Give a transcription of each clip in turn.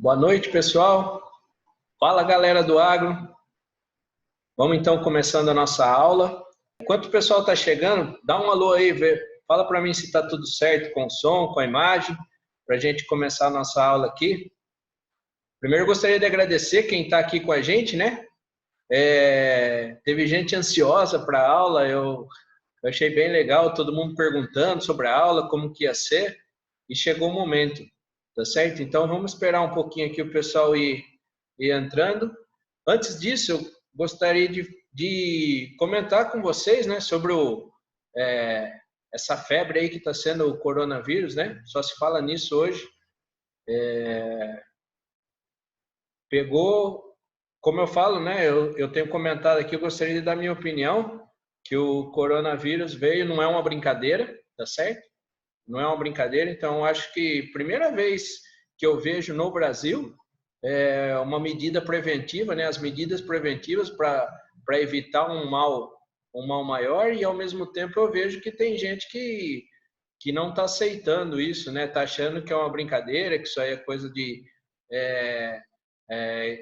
Boa noite, pessoal. Fala, galera do agro. Vamos então começando a nossa aula. Enquanto o pessoal está chegando, dá um alô aí, fala para mim se está tudo certo com o som, com a imagem, para a gente começar a nossa aula aqui. Primeiro, eu gostaria de agradecer quem está aqui com a gente, né? Teve gente ansiosa para a aula, eu achei bem legal, todo mundo perguntando sobre a aula, como que ia ser, e chegou o momento, tá certo? Então, vamos esperar um pouquinho aqui o pessoal ir entrando. Antes disso, eu gostaria de comentar com vocês, né, sobre essa febre aí que está sendo o coronavírus, né? Só se fala nisso hoje. Pegou, como eu falo, né? Eu tenho comentado aqui, eu gostaria de dar minha opinião, que o coronavírus veio, não é uma brincadeira, tá certo? Não é uma brincadeira, então eu acho que primeira vez que eu vejo no Brasil uma medida preventiva, né? As medidas preventivas para evitar um mal maior, e ao mesmo tempo eu vejo que tem gente que não está aceitando isso, né? Está achando que é uma brincadeira, que isso aí é coisa de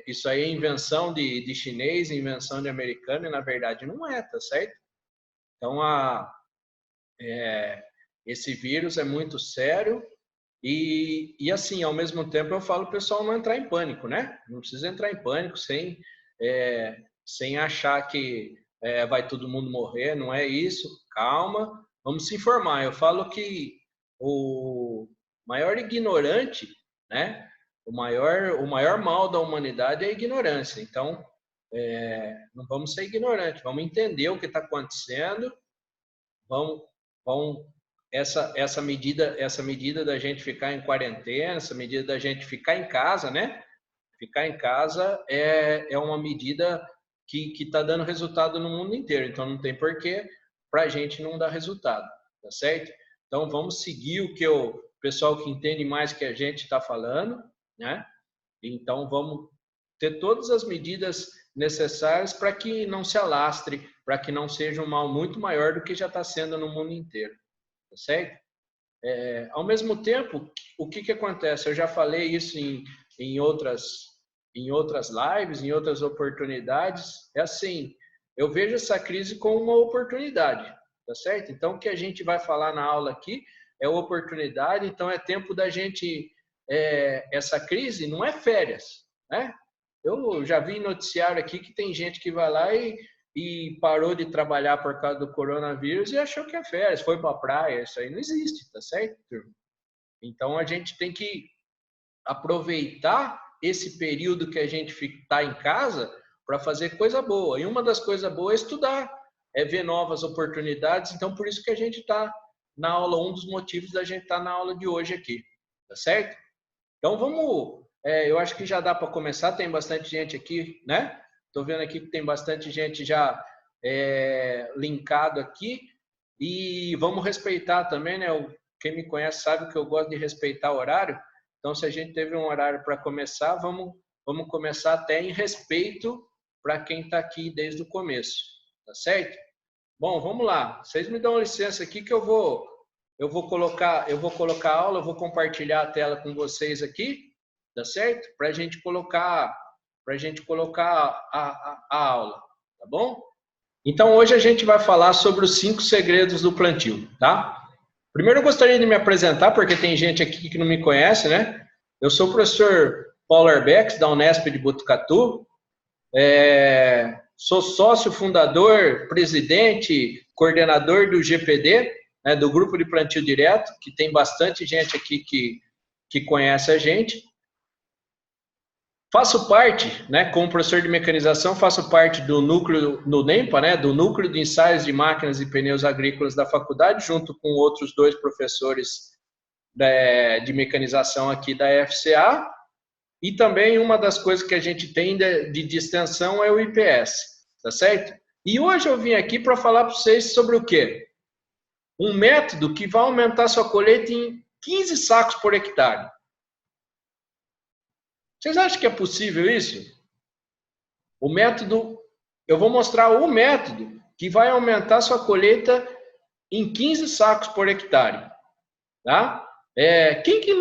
isso aí é invenção de chinês, invenção de americano, e na verdade não é, tá certo? Então esse vírus é muito sério. E assim, ao mesmo tempo eu falo o pessoal não entrar em pânico, né? Não precisa entrar em pânico sem achar que vai todo mundo morrer, não é isso. Calma, vamos se informar. Eu falo que o maior ignorante, né? O maior mal da humanidade é a ignorância. Então, não vamos ser ignorantes, vamos entender o que está acontecendo, vamos essa medida da gente ficar em quarentena, essa medida da gente ficar em casa, né? Ficar em casa é uma medida que está dando resultado no mundo inteiro. Então não tem porquê para a gente não dar resultado, tá certo? Então vamos seguir o que o pessoal que entende mais que a gente está falando, né? Então vamos ter todas as medidas necessárias para que não se alastre, para que não seja um mal muito maior do que já está sendo no mundo inteiro. Tá certo? Ao mesmo tempo, o que acontece? Eu já falei isso em outras lives, em outras oportunidades. É assim, eu vejo essa crise como uma oportunidade, tá certo? Então, o que a gente vai falar na aula aqui é oportunidade, então é tempo da gente... essa crise não é férias, né? Eu já vi em noticiário aqui que tem gente que vai lá e parou de trabalhar por causa do coronavírus e achou que é férias, foi para a praia. Isso aí não existe, tá certo, turma? Então a gente tem que aproveitar esse período que a gente está em casa para fazer coisa boa. E uma das coisas boas é estudar, é ver novas oportunidades. Então por isso que a gente está na aula, um dos motivos da gente estar na aula de hoje aqui, tá certo? Então vamos, eu acho que já dá para começar, tem bastante gente aqui, né? Estou vendo aqui que tem bastante gente já linkado aqui, e vamos respeitar também, né? Quem me conhece sabe que eu gosto de respeitar o horário, então se a gente teve um horário para começar, vamos começar até em respeito para quem está aqui desde o começo, tá certo? Bom, vamos lá, vocês me dão licença aqui que eu vou colocar a aula, eu vou compartilhar a tela com vocês aqui, tá certo? Para a gente colocar a aula, tá bom? Então hoje a gente vai falar sobre os 5 segredos do plantio, tá? Primeiro eu gostaria de me apresentar, porque tem gente aqui que não me conhece, né? Eu sou o professor Paulo Arbex, da Unesp de Botucatu, sou sócio fundador, presidente, coordenador do GPD, né, do Grupo de Plantio Direto, que tem bastante gente aqui que conhece a gente. Faço parte, né, como professor de mecanização, faço parte do núcleo, no NEMPA, né, do Núcleo de Ensaios de Máquinas e Pneus Agrícolas da faculdade, junto com outros 2 professores de mecanização aqui da FCA. E também uma das coisas que a gente tem de extensão é o IPS, tá certo? E hoje eu vim aqui para falar para vocês sobre o quê? Um método que vai aumentar sua colheita em 15 sacos por hectare. Vocês acham que é possível isso? O método, eu vou mostrar o método que vai aumentar sua colheita em 15 sacos por hectare, tá? Quem que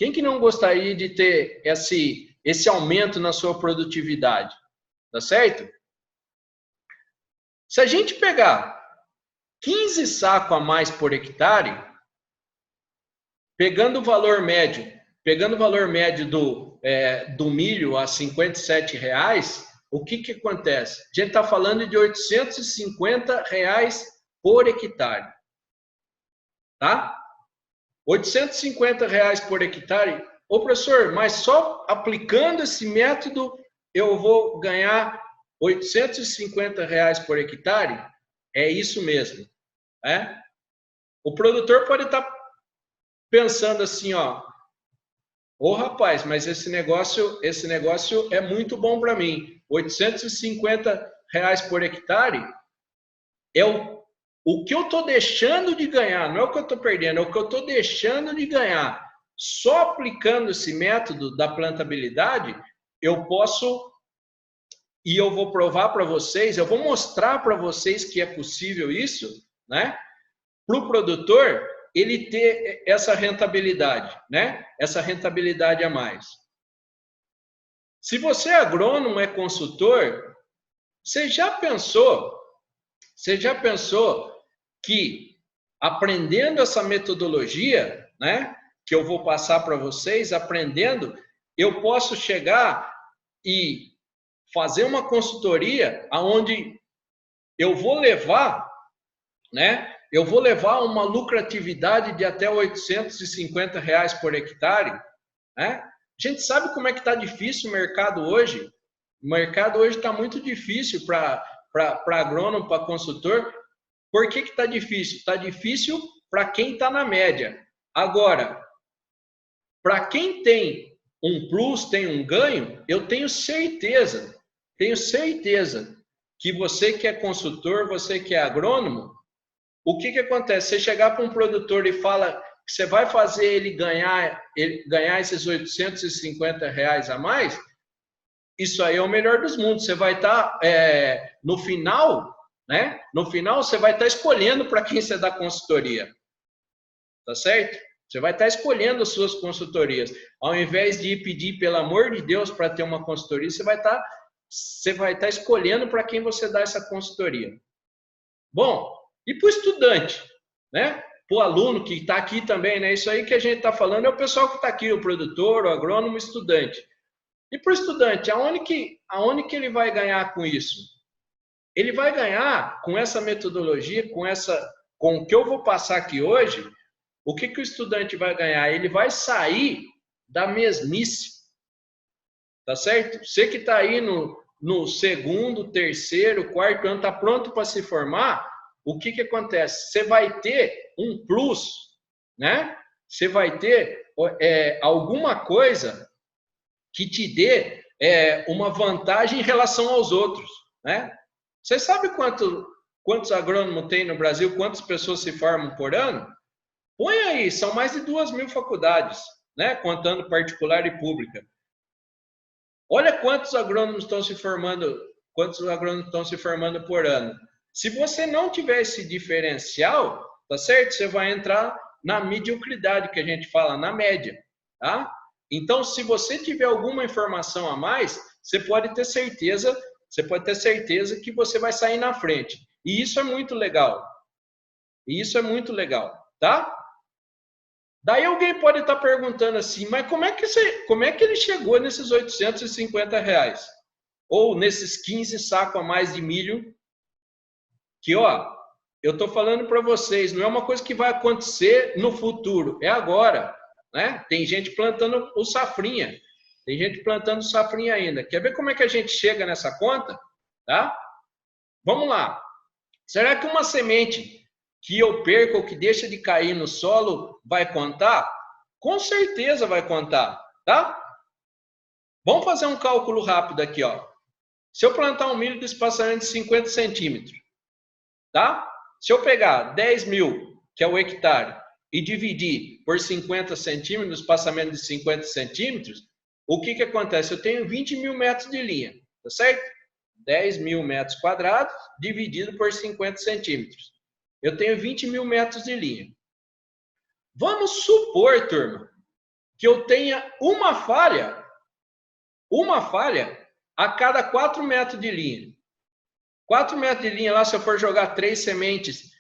Quem que não gostaria de ter esse aumento na sua produtividade? Tá certo? Se a gente pegar 15 sacos a mais por hectare, pegando o valor médio do milho a R$ 57,00, o que acontece? A gente está falando de R$ 850,00 por hectare. Tá? R$ 850,00 por hectare. Ô, professor, mas só aplicando esse método eu vou ganhar R$ 850,00 por hectare? É isso mesmo. Né? O produtor pode estar pensando assim, ó, ô rapaz, mas esse negócio é muito bom para mim. R$ 850,00 por hectare é o que eu estou deixando de ganhar, não é o que eu estou perdendo, é o que eu estou deixando de ganhar. Só aplicando esse método da plantabilidade, eu posso, e eu vou provar para vocês, eu vou mostrar para vocês que é possível isso, né? Para o produtor, ele ter essa rentabilidade, né? Essa rentabilidade a mais. Se você é agrônomo, é consultor, você já pensou que aprendendo essa metodologia, né, que eu vou passar para vocês, aprendendo, eu posso chegar e fazer uma consultoria aonde eu vou levar, né, uma lucratividade de até R$ 850,00 por hectare, né? A gente sabe como é que está difícil o mercado hoje. O mercado hoje está muito difícil para agrônomo, para consultor. Por que está difícil? Está difícil para quem está na média. Agora, para quem tem um plus, tem um ganho, eu tenho certeza que você que é consultor, você que é agrônomo, o que acontece? Você chegar para um produtor e fala que você vai fazer ele ganhar esses R$ 850,00 a mais, isso aí é o melhor dos mundos. Você vai estar, no final, né? No final, você vai estar escolhendo para quem você dá consultoria. Tá certo? Você vai estar escolhendo as suas consultorias. Ao invés de pedir, pelo amor de Deus, para ter uma consultoria, você vai estar escolhendo para quem você dá essa consultoria. Bom, e para o estudante, né? Para o aluno que está aqui também, né? Isso aí que a gente está falando é o pessoal que está aqui, o produtor, o agrônomo, o estudante. E para o estudante, aonde que ele vai ganhar com isso? Ele vai ganhar com essa metodologia, com o que eu vou passar aqui hoje. O que o estudante vai ganhar? Ele vai sair da mesmice. Tá certo? Você que está aí no segundo, terceiro, quarto ano, está pronto para se formar, o que acontece? Você vai ter um plus, né? Você vai ter alguma coisa que te dê uma vantagem em relação aos outros, né? Você sabe quantos agrônomos tem no Brasil? Quantas pessoas se formam por ano? Põe aí, são mais de 2.000 faculdades, né? Contando particular e pública. Olha quantos agrônomos estão se formando por ano. Se você não tiver esse diferencial, tá certo? Você vai entrar na mediocridade que a gente fala, na média, tá? Então, se você tiver alguma informação a mais, você pode ter certeza que você vai sair na frente. E isso é muito legal. Tá? Daí alguém pode estar perguntando assim, mas como é que ele chegou nesses R$ 850,00? Ou nesses 15 sacos a mais de milho? Que, ó, eu estou falando para vocês, não é uma coisa que vai acontecer no futuro, é agora, né? Tem gente plantando o safrinha, ainda. Quer ver como é que a gente chega nessa conta? Tá? Vamos lá. Será que uma semente que eu perco ou que deixa de cair no solo vai contar? Com certeza vai contar, tá? Vamos fazer um cálculo rápido aqui, ó. Se eu plantar um milho de espaçamento de 50 centímetros, tá? Se eu pegar 10.000, que é o hectare, e dividir por 50 centímetros, espaçamento de 50 centímetros, o que acontece? Eu tenho 20.000 metros de linha, tá certo? 10.000 metros quadrados dividido por 50 centímetros. Eu tenho 20.000 metros de linha. Vamos supor, turma, que eu tenha uma falha a cada 4 metros de linha. 4 metros de linha lá, se eu for jogar 3 sementes,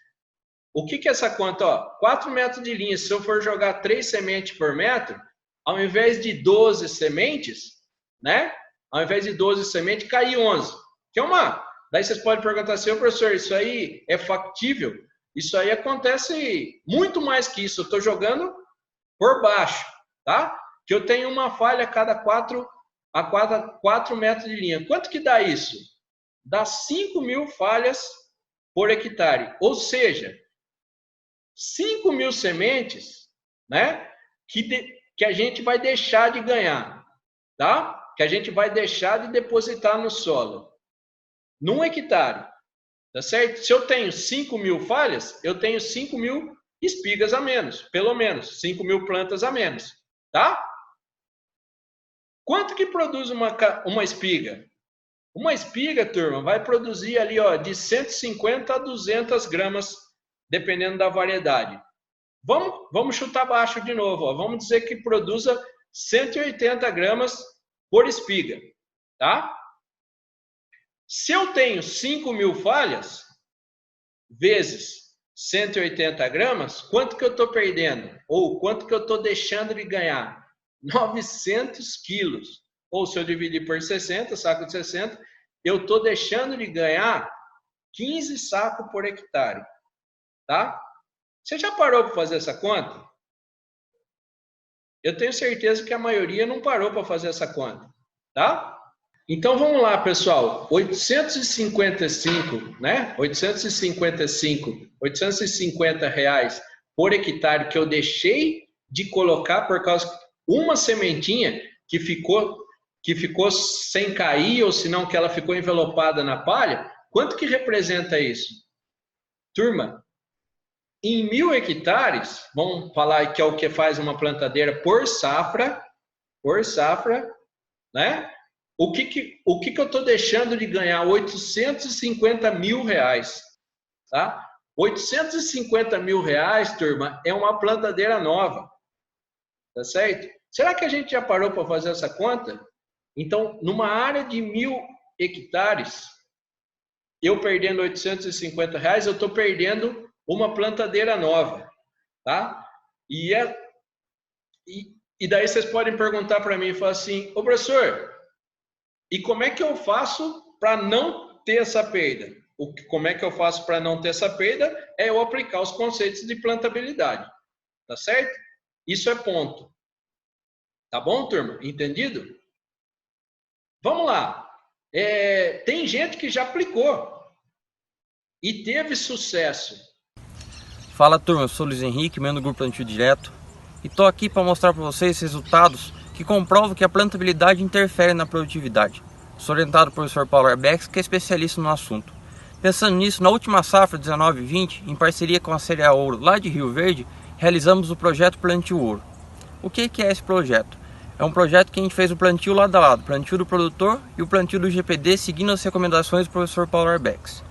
o que é essa conta? Ó, 4 metros de linha, se eu for jogar 3 sementes por metro, ao invés de 12 sementes, né? Ao invés de 12 sementes, cai 11. Que é uma... Daí vocês podem perguntar assim, professor, isso aí é factível? Isso aí acontece muito mais que isso. Eu estou jogando por baixo, tá? Que eu tenho uma falha a cada 4 metros de linha. Quanto que dá isso? Dá 5.000 falhas por hectare. Ou seja, 5.000 sementes, né? Que a gente vai deixar de ganhar, tá? Que a gente vai deixar de depositar no solo. Num hectare, tá certo? Se eu tenho 5.000 falhas, eu tenho 5.000 espigas a menos, pelo menos, 5.000 plantas a menos, tá? Quanto que produz uma espiga? Uma espiga, turma, vai produzir ali, ó, de 150 a 200 gramas, dependendo da variedade. Vamos chutar baixo de novo, ó. Vamos dizer que produza 180 gramas por espiga, tá? Se eu tenho 5.000 falhas, vezes 180 gramas, quanto que eu estou perdendo? Ou quanto que eu estou deixando de ganhar? 900 quilos. Ou se eu dividir por 60, saco de 60, eu estou deixando de ganhar 15 sacos por hectare. Tá? Você já parou para fazer essa conta? Eu tenho certeza que a maioria não parou para fazer essa conta. Tá? Então vamos lá, pessoal. 855, né? 850 reais por hectare que eu deixei de colocar por causa de uma sementinha que ficou sem cair, ou senão que ela ficou envelopada na palha. Quanto que representa isso? Turma, em 1.000 hectares, vamos falar que é o que faz uma plantadeira por safra, né? O que eu estou deixando de ganhar? 850 mil reais, tá? 850 mil reais, turma, é uma plantadeira nova, tá certo? Será que a gente já parou para fazer essa conta? Então, numa área de 1.000 hectares, eu perdendo 850 reais, eu estou perdendo uma plantadeira nova, tá? E daí vocês podem perguntar para mim e falar assim, ô professor, e como é que eu faço para não ter essa perda? Como é que eu faço para não ter essa perda? É eu aplicar os conceitos de plantabilidade, tá certo? Isso é ponto. Tá bom, turma? Entendido? Vamos lá. Tem gente que já aplicou e teve sucesso. Fala, turma, eu sou o Luiz Henrique, membro do Grupo Plantio Direto, e estou aqui para mostrar para vocês resultados que comprovam que a plantabilidade interfere na produtividade. Sou orientado pelo professor Paulo Arbex, que é especialista no assunto. Pensando nisso, na última safra 19/20, em parceria com a Cereal Ouro lá de Rio Verde, realizamos o projeto Plantio Ouro. O que é esse projeto? É um projeto que a gente fez o plantio lado a lado, plantio do produtor e o plantio do GPD, seguindo as recomendações do professor Paulo Arbex.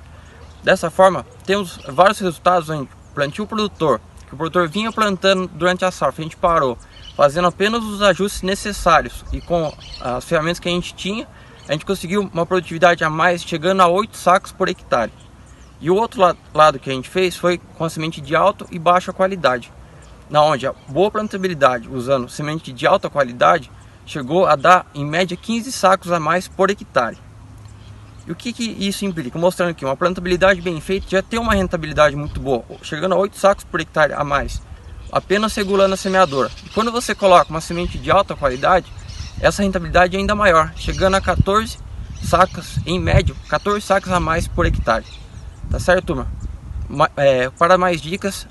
Dessa forma, temos vários resultados onde plantio produtor, que o produtor vinha plantando durante a safra, a gente parou, fazendo apenas os ajustes necessários e com as ferramentas que a gente tinha, a gente conseguiu uma produtividade a mais, chegando a 8 sacos por hectare. E o outro lado que a gente fez foi com a semente de alta e baixa qualidade, na onde a boa plantabilidade usando semente de alta qualidade chegou a dar em média 15 sacos a mais por hectare. E o que isso implica? Mostrando que uma plantabilidade bem feita já tem uma rentabilidade muito boa, chegando a 8 sacos por hectare a mais, apenas regulando a semeadora. E quando você coloca uma semente de alta qualidade, essa rentabilidade é ainda maior, chegando a 14 sacos, em média, 14 sacos a mais por hectare. Tá certo, turma? Para mais dicas,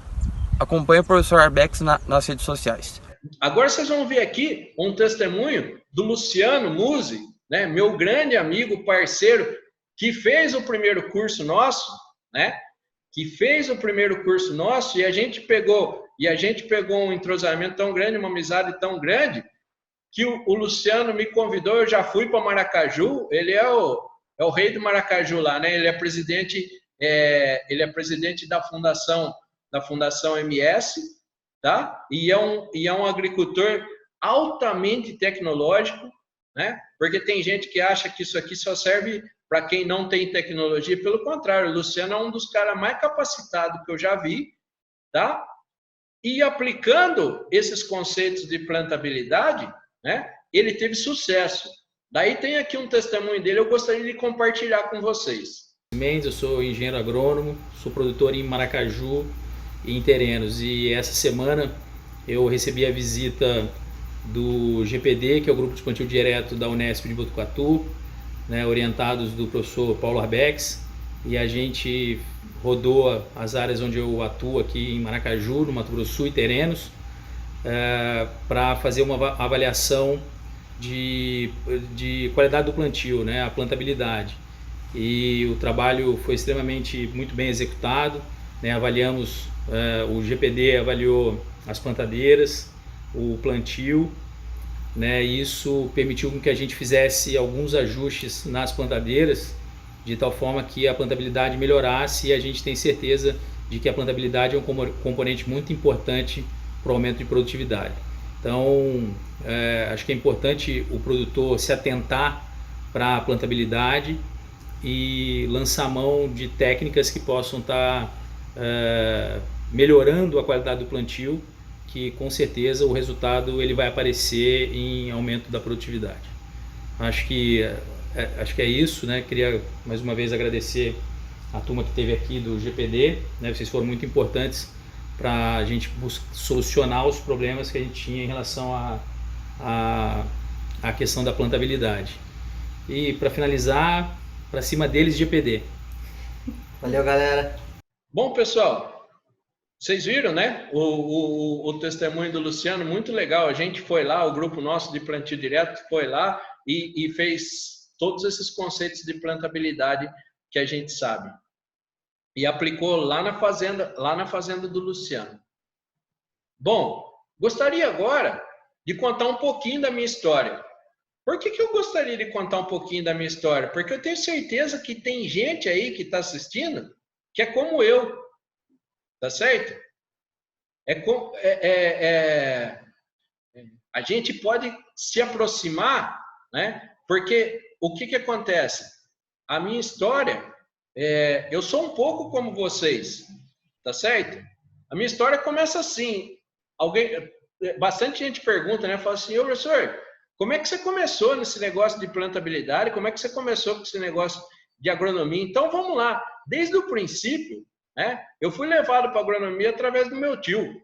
acompanhe o professor Arbex nas redes sociais. Agora vocês vão ver aqui um testemunho do Luciano Musi, né, meu grande amigo, parceiro, que fez o primeiro curso nosso, né? Que fez o primeiro curso nosso e a gente pegou um entrosamento tão grande, uma amizade tão grande, que o Luciano me convidou, eu já fui para Maracaju, ele é o rei do Maracaju lá, né? Ele é presidente da Fundação MS, tá? E é um agricultor altamente tecnológico, né? Porque tem gente que acha que isso aqui só serve para quem não tem tecnologia. Pelo contrário, o Luciano é um dos caras mais capacitados que eu já vi, tá? E aplicando esses conceitos de plantabilidade, né? Ele teve sucesso. Daí tem aqui um testemunho dele, eu gostaria de compartilhar com vocês. Mendes, eu sou engenheiro agrônomo, sou produtor em Maracaju e em Terenos. E essa semana eu recebi a visita do GPD, que é o Grupo de Plantio Direto da Unesp de Botucatu, né, orientados do professor Paulo Arbex, e a gente rodou as áreas onde eu atuo aqui em Maracaju, no Mato Grosso do Sul e Terenos, para fazer uma avaliação de qualidade do plantio, né, a plantabilidade. E o trabalho foi extremamente muito bem executado, né, avaliamos, o GPD avaliou as plantadeiras, o plantio, né, e isso permitiu que a gente fizesse alguns ajustes nas plantadeiras, de tal forma que a plantabilidade melhorasse, e a gente tem certeza de que a plantabilidade é um componente muito importante para o aumento de produtividade. Então, acho que é importante o produtor se atentar para a plantabilidade e lançar mão de técnicas que possam estar melhorando a qualidade do plantio, que com certeza o resultado ele vai aparecer em aumento da produtividade. Acho que é isso, né? Queria mais uma vez agradecer a turma que esteve aqui do GPD, né? Vocês foram muito importantes para a gente solucionar os problemas que a gente tinha em relação à questão da plantabilidade. E para finalizar, para cima deles, GPD. Valeu, galera. Bom, pessoal, vocês viram, né? O testemunho do Luciano, muito legal. A gente foi lá, o grupo nosso de plantio direto foi lá e fez todos esses conceitos de plantabilidade que a gente sabe. E aplicou lá na fazenda do Luciano. Bom, gostaria agora de contar um pouquinho da minha história. Por que eu gostaria de contar um pouquinho da minha história? Porque eu tenho certeza que tem gente aí que está assistindo que é como eu, tá certo? A gente pode se aproximar, né? Porque o que acontece? A minha história, eu sou um pouco como vocês, tá certo? A minha história começa assim. Bastante gente pergunta, né? Fala assim, ô professor, como é que você começou nesse negócio de plantabilidade? Como é que você começou com esse negócio de agronomia? Então vamos lá. Desde o princípio, né? Eu fui levado para a agronomia através do meu tio.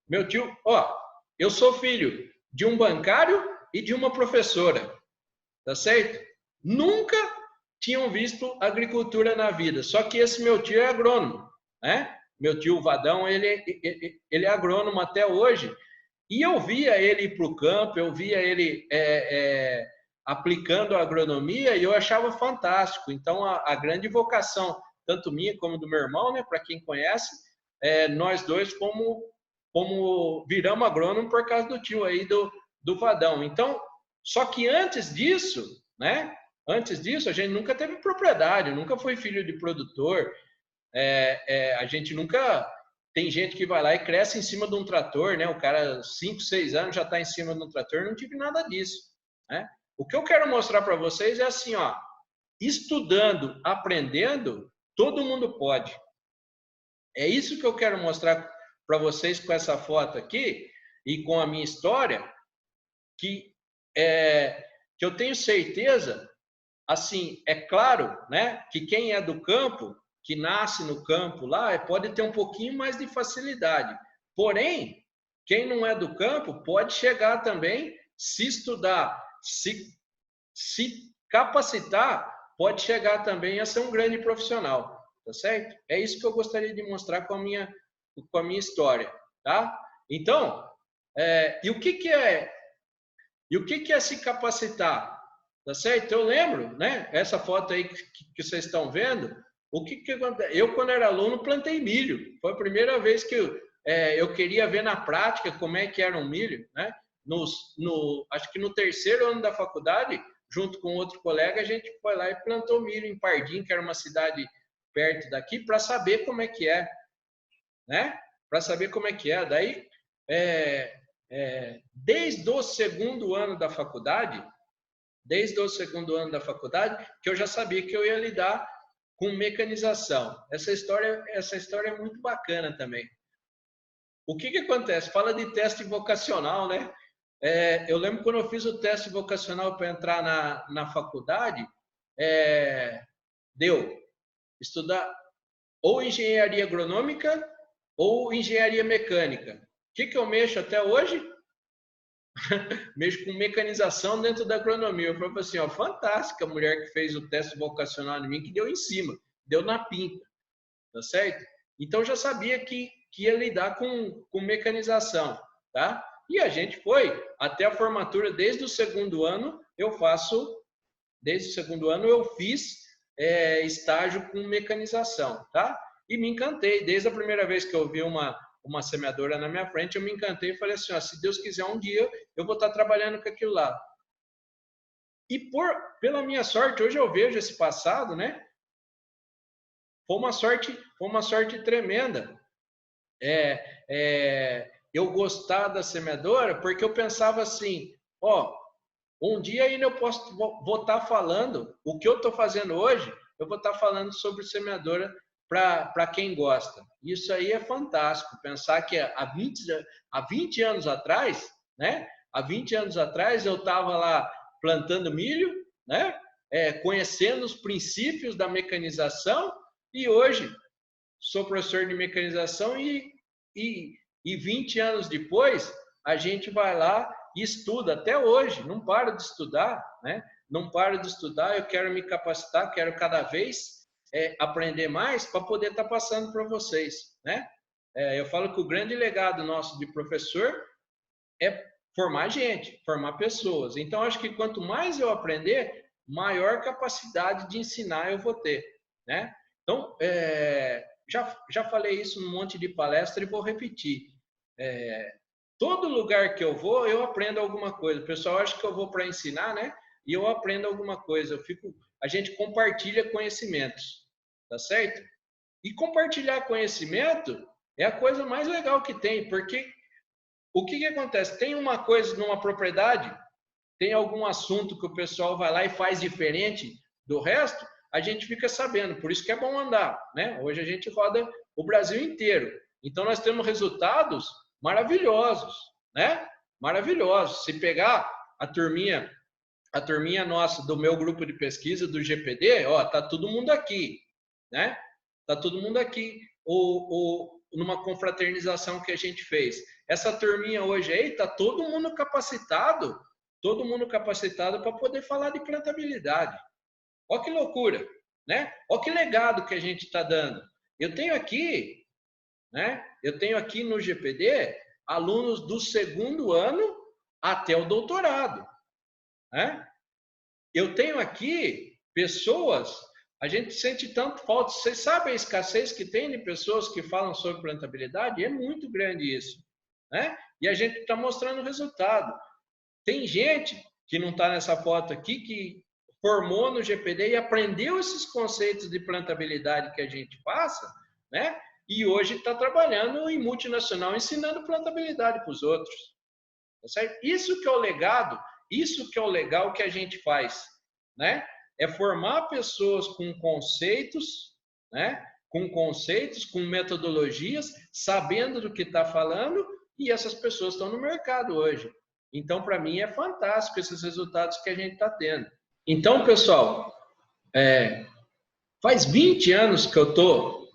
Meu tio, eu sou filho de um bancário e de uma professora, tá certo? Nunca tinham visto agricultura na vida, só que esse meu tio é agrônomo, né? Meu tio Vadão, ele é agrônomo até hoje, e eu via ele ir para o campo, eu via ele aplicando a agronomia, e eu achava fantástico. Então, a grande vocação, tanto minha como do meu irmão, né, para quem conhece, nós dois como viramos agrônomo por causa do tio aí do Vadão. Então, só que antes disso, né? Antes disso, a gente nunca teve propriedade, nunca foi filho de produtor. A gente nunca... Tem gente que vai lá e cresce em cima de um trator, né? O cara, 5, 6 anos, já está em cima de um trator, não tive nada disso, né? O que eu quero mostrar para vocês é assim, ó, estudando, aprendendo, todo mundo pode. É isso que eu quero mostrar para vocês com essa foto aqui e com a minha história, que eu tenho certeza, assim, é claro, né, que quem é do campo, que nasce no campo lá, pode ter um pouquinho mais de facilidade. Porém, quem não é do campo pode chegar também, se estudar, se capacitar, pode chegar também a ser um grande profissional, tá certo? É isso que eu gostaria de mostrar com a minha história, tá? Então, e o que é se capacitar? Tá certo? Eu lembro, né? Essa foto aí que vocês estão vendo, o que acontece? Eu, quando era aluno, plantei milho. Foi a primeira vez que eu queria ver na prática como é que era um milho, né? Acho que no 3º ano da faculdade, junto com outro colega, a gente foi lá e plantou milho em Pardim, que era uma cidade perto daqui, para saber como é que é, né? Para saber como é que é. Daí, desde o segundo ano da faculdade, que eu já sabia que eu ia lidar com mecanização. Essa história é muito bacana também. O que acontece? Fala de teste vocacional, né? Eu lembro quando eu fiz o teste vocacional para entrar na faculdade, deu estudar ou engenharia agronômica ou engenharia mecânica. O que eu mexo até hoje? Mexo com mecanização dentro da agronomia. Eu falei assim, ó, fantástica a mulher que fez o teste vocacional em mim, que deu em cima, deu na pinta, tá certo? Então, já sabia que ia lidar com mecanização, tá? E a gente foi até a formatura, desde o segundo ano, eu fiz estágio com mecanização, tá? E me encantei, desde a primeira vez que eu vi uma semeadora na minha frente, eu me encantei e falei assim, ó, se Deus quiser um dia, eu vou estar trabalhando com aquilo lá. E pela minha sorte, hoje eu vejo esse passado, né? Foi uma sorte tremenda. Eu gostar da semeadora, porque eu pensava assim, ó, um dia ainda vou estar falando, o que eu estou fazendo hoje, eu vou estar falando sobre semeadora para quem gosta. Isso aí é fantástico, pensar que há 20 anos atrás, né? Há 20 anos atrás eu estava lá plantando milho, né? Conhecendo os princípios da mecanização, e hoje sou professor de mecanização e 20 anos depois a gente vai lá e estuda até hoje, não paro de estudar, né? Não paro de estudar, eu quero me capacitar, quero cada vez aprender mais para poder estar passando para vocês, né? Eu falo que o grande legado nosso de professor é formar gente, formar pessoas. Então, acho que quanto mais eu aprender, maior capacidade de ensinar eu vou ter, né? Então, já falei isso num monte de palestra e vou repetir. Todo lugar que eu vou, eu aprendo alguma coisa. O pessoal acha que eu vou para ensinar, né? E eu aprendo alguma coisa. A gente compartilha conhecimentos, tá certo? E compartilhar conhecimento é a coisa mais legal que tem, porque o que acontece? Tem uma coisa numa propriedade, tem algum assunto que o pessoal vai lá e faz diferente do resto, a gente fica sabendo. Por isso que é bom andar, né? Hoje a gente roda o Brasil inteiro. Então, nós temos resultados maravilhosos, né? Maravilhosos. Se pegar a turminha nossa do meu grupo de pesquisa do GPD, ó, tá todo mundo aqui, né? Tá todo mundo aqui. Numa confraternização que a gente fez. Essa turminha hoje aí tá todo mundo capacitado para poder falar de plantabilidade. Ó que loucura, né? Ó que legado que a gente está dando. Eu tenho aqui, né? Eu tenho aqui no GPD alunos do segundo ano até o doutorado, né? Eu tenho aqui pessoas, a gente sente tanto falta. Vocês sabem a escassez que tem de pessoas que falam sobre plantabilidade? É muito grande isso, né? E a gente está mostrando o resultado. Tem gente que não está nessa foto aqui, que formou no GPD e aprendeu esses conceitos de plantabilidade que a gente passa, né? E hoje está trabalhando em multinacional, ensinando plantabilidade para os outros. Tá certo? Isso que é o legado, isso que é o legal que a gente faz, né? É formar pessoas com conceitos, né? Com conceitos, com metodologias, sabendo do que está falando, e essas pessoas estão no mercado hoje. Então, para mim, é fantástico esses resultados que a gente está tendo. Então, pessoal, faz 20 anos que eu tô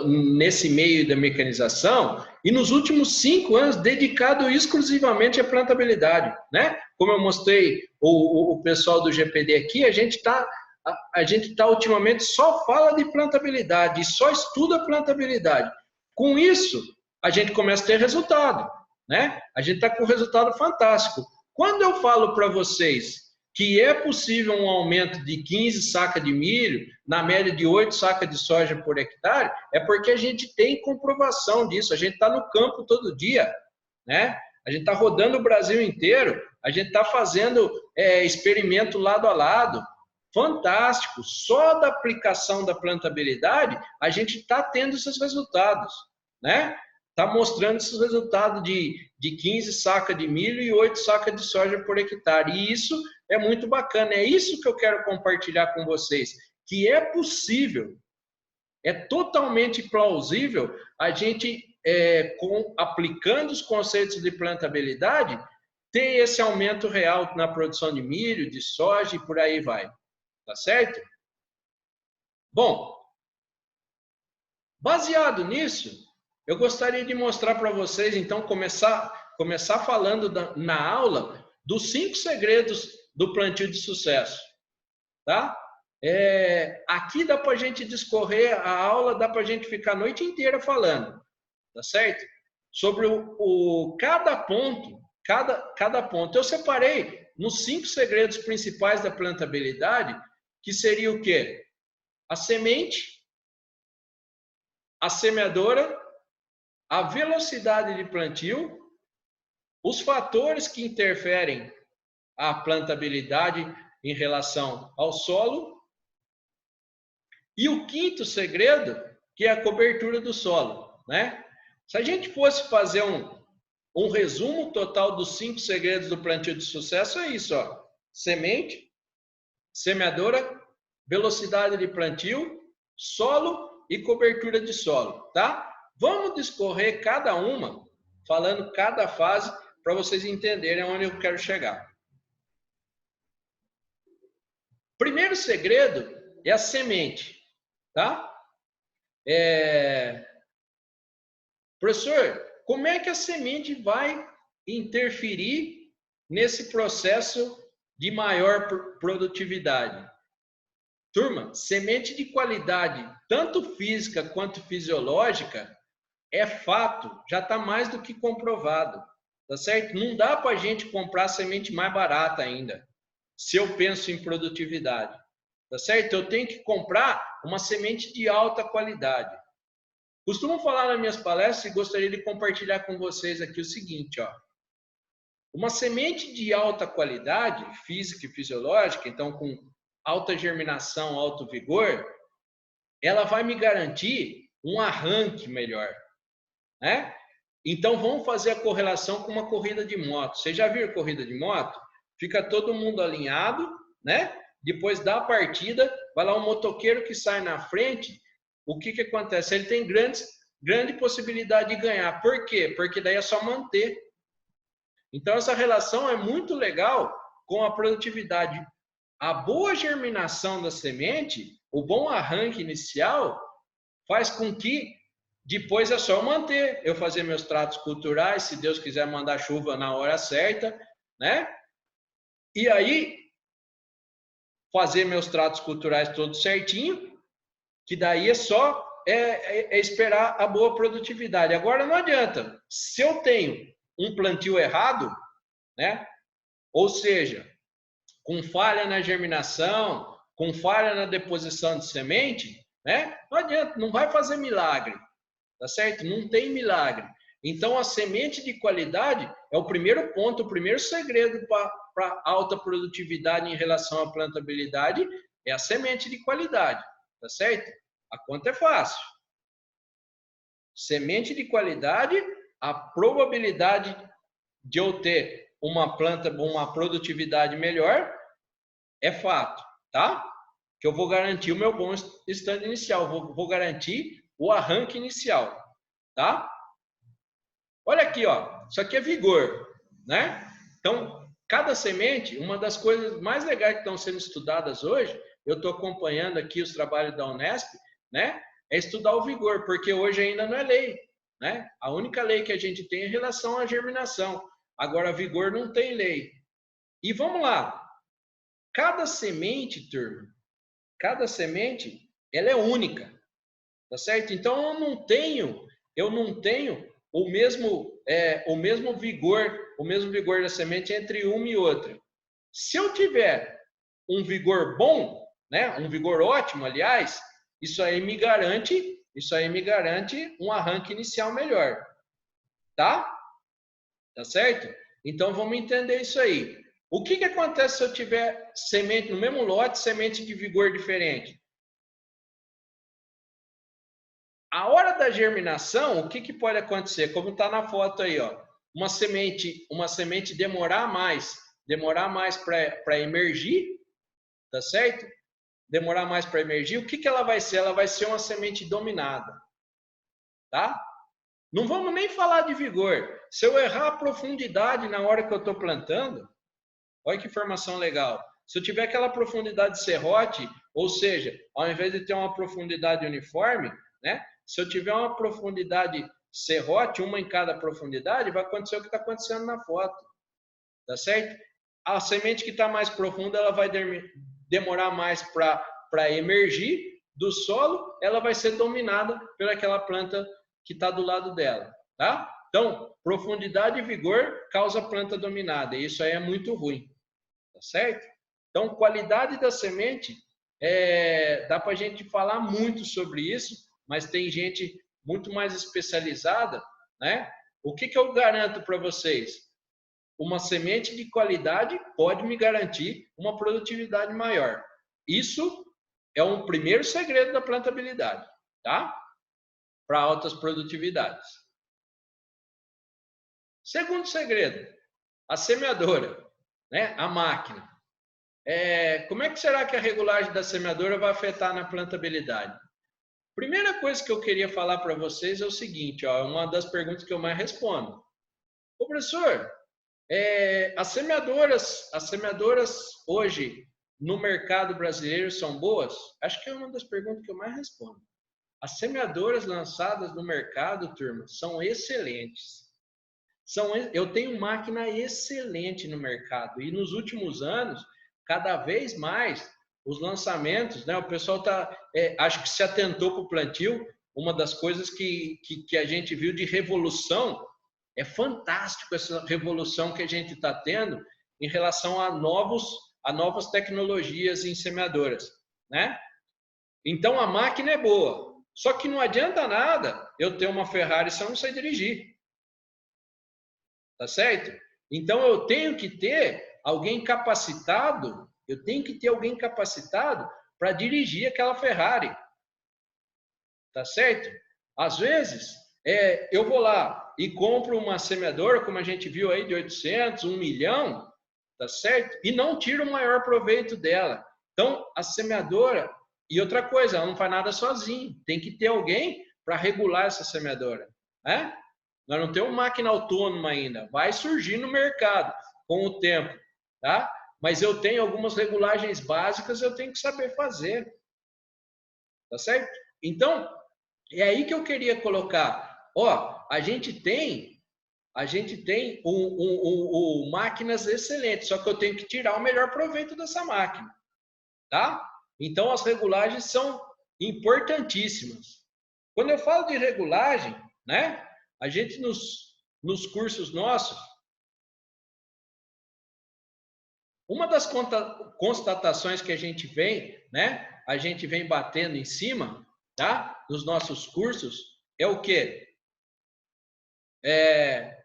nesse meio da mecanização, e nos últimos 5 anos dedicado exclusivamente à plantabilidade, né? Como eu mostrei o pessoal do GPD aqui, a gente tá ultimamente só fala de plantabilidade e só estuda plantabilidade. Com isso, a gente começa a ter resultado, né? A gente está com um resultado fantástico. Quando eu falo para vocês que é possível um aumento de 15 sacas de milho, na média de 8 sacas de soja por hectare, é porque a gente tem comprovação disso, a gente está no campo todo dia, né? A gente está rodando o Brasil inteiro, a gente está fazendo experimento lado a lado, fantástico. Só da aplicação da plantabilidade, a gente está tendo esses resultados, né? está mostrando esses resultados de 15 sacas de milho e 8 sacas de soja por hectare. E isso é muito bacana. É isso que eu quero compartilhar com vocês, que é possível, é totalmente plausível a gente, aplicando os conceitos de plantabilidade, ter esse aumento real na produção de milho, de soja e por aí vai. Tá certo? Bom, baseado nisso, eu gostaria de mostrar para vocês, então, começar falando na aula dos 5 segredos do plantio de sucesso. Tá? Aqui dá para a gente discorrer a aula, dá para a gente ficar a noite inteira falando. Tá certo? Sobre cada ponto. Cada ponto. Eu separei nos 5 segredos principais da plantabilidade, que seria o quê? A semente, a semeadora, a velocidade de plantio, os fatores que interferem a plantabilidade em relação ao solo, e o 5º segredo, que é a cobertura do solo, né? Se a gente fosse fazer um resumo total dos 5 segredos do plantio de sucesso, é isso, ó. Semente, semeadora, velocidade de plantio, solo e cobertura de solo, tá? Vamos discorrer cada uma, falando cada fase, para vocês entenderem onde eu quero chegar. Primeiro segredo é a semente, tá? Professor, como é que a semente vai interferir nesse processo de maior produtividade? Turma, semente de qualidade, tanto física quanto fisiológica, é fato, já está mais do que comprovado, tá certo? Não dá para a gente comprar semente mais barata ainda, se eu penso em produtividade, tá certo? Eu tenho que comprar uma semente de alta qualidade. Costumo falar nas minhas palestras e gostaria de compartilhar com vocês aqui o seguinte, ó. Uma semente de alta qualidade, física e fisiológica, então com alta germinação, alto vigor, ela vai me garantir um arranque melhor, né? Então vamos fazer a correlação com uma corrida de moto. Vocês já viram corrida de moto? Fica todo mundo alinhado, né? Depois da partida, vai lá um motoqueiro que sai na frente. O que acontece? Ele tem grande possibilidade de ganhar. Por quê? Porque daí é só manter. Então essa relação é muito legal com a produtividade. A boa germinação da semente, o bom arranque inicial, faz com que depois é só manter, eu fazer meus tratos culturais, se Deus quiser mandar chuva na hora certa, né? E aí, fazer meus tratos culturais todos certinho, que daí é só esperar a boa produtividade. Agora não adianta, se eu tenho um plantio errado, né? Ou seja, com falha na germinação, com falha na deposição de semente, né? Não adianta, não vai fazer milagre, tá certo? Não tem milagre. Então, a semente de qualidade é o primeiro ponto, o primeiro segredo para alta produtividade em relação à plantabilidade é a semente de qualidade, tá certo? A conta é fácil. Semente de qualidade, a probabilidade de eu ter uma produtividade melhor é fato, tá? Que eu vou garantir o meu bom estado inicial, vou garantir o arranque inicial, tá? Olha aqui, ó, isso aqui é vigor, né? Então, cada semente, uma das coisas mais legais que estão sendo estudadas hoje, eu estou acompanhando aqui os trabalhos da Unesp, né? É estudar o vigor, porque hoje ainda não é lei, né? A única lei que a gente tem é em relação à germinação. Agora, vigor não tem lei. E vamos lá. Cada semente, turma, cada semente, ela é única, tá certo? Então, eu não tenho o mesmo vigor da semente entre uma e outra. Se eu tiver um vigor bom, né, um vigor ótimo, aliás, isso aí me garante um arranque inicial melhor, tá? Tá certo? Então vamos entender isso aí. O que acontece se eu tiver semente no mesmo lote, semente de vigor diferente? A hora da germinação, o que pode acontecer? Como está na foto aí, ó, uma semente demorar mais para emergir, tá certo? Demorar mais para emergir, o que ela vai ser? Ela vai ser uma semente dominada, tá? Não vamos nem falar de vigor. Se eu errar a profundidade na hora que eu estou plantando, olha que informação legal. Se eu tiver aquela profundidade de serrote, ou seja, ao invés de ter uma profundidade uniforme, né? Se eu tiver uma profundidade serrote, uma em cada profundidade, vai acontecer o que está acontecendo na foto, tá certo? A semente que está mais profunda, ela vai demorar mais para emergir do solo, ela vai ser dominada pelaquela planta que está do lado dela, tá? Então, profundidade e vigor causa planta dominada, e isso aí é muito ruim, tá certo? Então, qualidade da semente, dá para a gente falar muito sobre isso, mas tem gente muito mais especializada, né? O que eu garanto para vocês? Uma semente de qualidade pode me garantir uma produtividade maior. Isso é um primeiro segredo da plantabilidade, tá? Para altas produtividades. Segundo segredo, a semeadora, né? A máquina. Como é que será que a regulagem da semeadora vai afetar na plantabilidade? Primeira coisa que eu queria falar para vocês é o seguinte, ó, uma das perguntas que eu mais respondo. Ô, professor, as semeadoras hoje no mercado brasileiro são boas? Acho que é uma das perguntas que eu mais respondo. As semeadoras lançadas no mercado, turma, são excelentes. Eu tenho máquina excelente no mercado e nos últimos anos, cada vez mais, os lançamentos, né? O pessoal acho que se atentou para o plantio. Uma das coisas que a gente viu de revolução, é fantástico essa revolução que a gente está tendo em relação a novas tecnologias em semeadoras, né? Então a máquina é boa, só que não adianta nada eu ter uma Ferrari se eu não sei dirigir, tá certo? Então eu tenho que ter alguém capacitado. Eu tenho que ter alguém capacitado para dirigir aquela Ferrari. Tá certo? Às vezes, eu vou lá e compro uma semeadora, como a gente viu aí, de 800, 1 milhão, tá certo? E não tiro o maior proveito dela. Então, a semeadora... E outra coisa, ela não faz nada sozinha. Tem que ter alguém para regular essa semeadora, né? Nós não temos máquina autônoma ainda. Vai surgir no mercado com o tempo, tá? Mas eu tenho algumas regulagens básicas, eu tenho que saber fazer. Tá certo? Então, é aí que eu queria colocar. Ó, a gente tem máquinas excelentes, só que eu tenho que tirar o melhor proveito dessa máquina. Tá? Então, as regulagens são importantíssimas. Quando eu falo de regulagem, né? A gente nos cursos nossos, uma das constatações que a gente vem, né? A gente vem batendo em cima, tá? Dos nossos cursos, é o quê?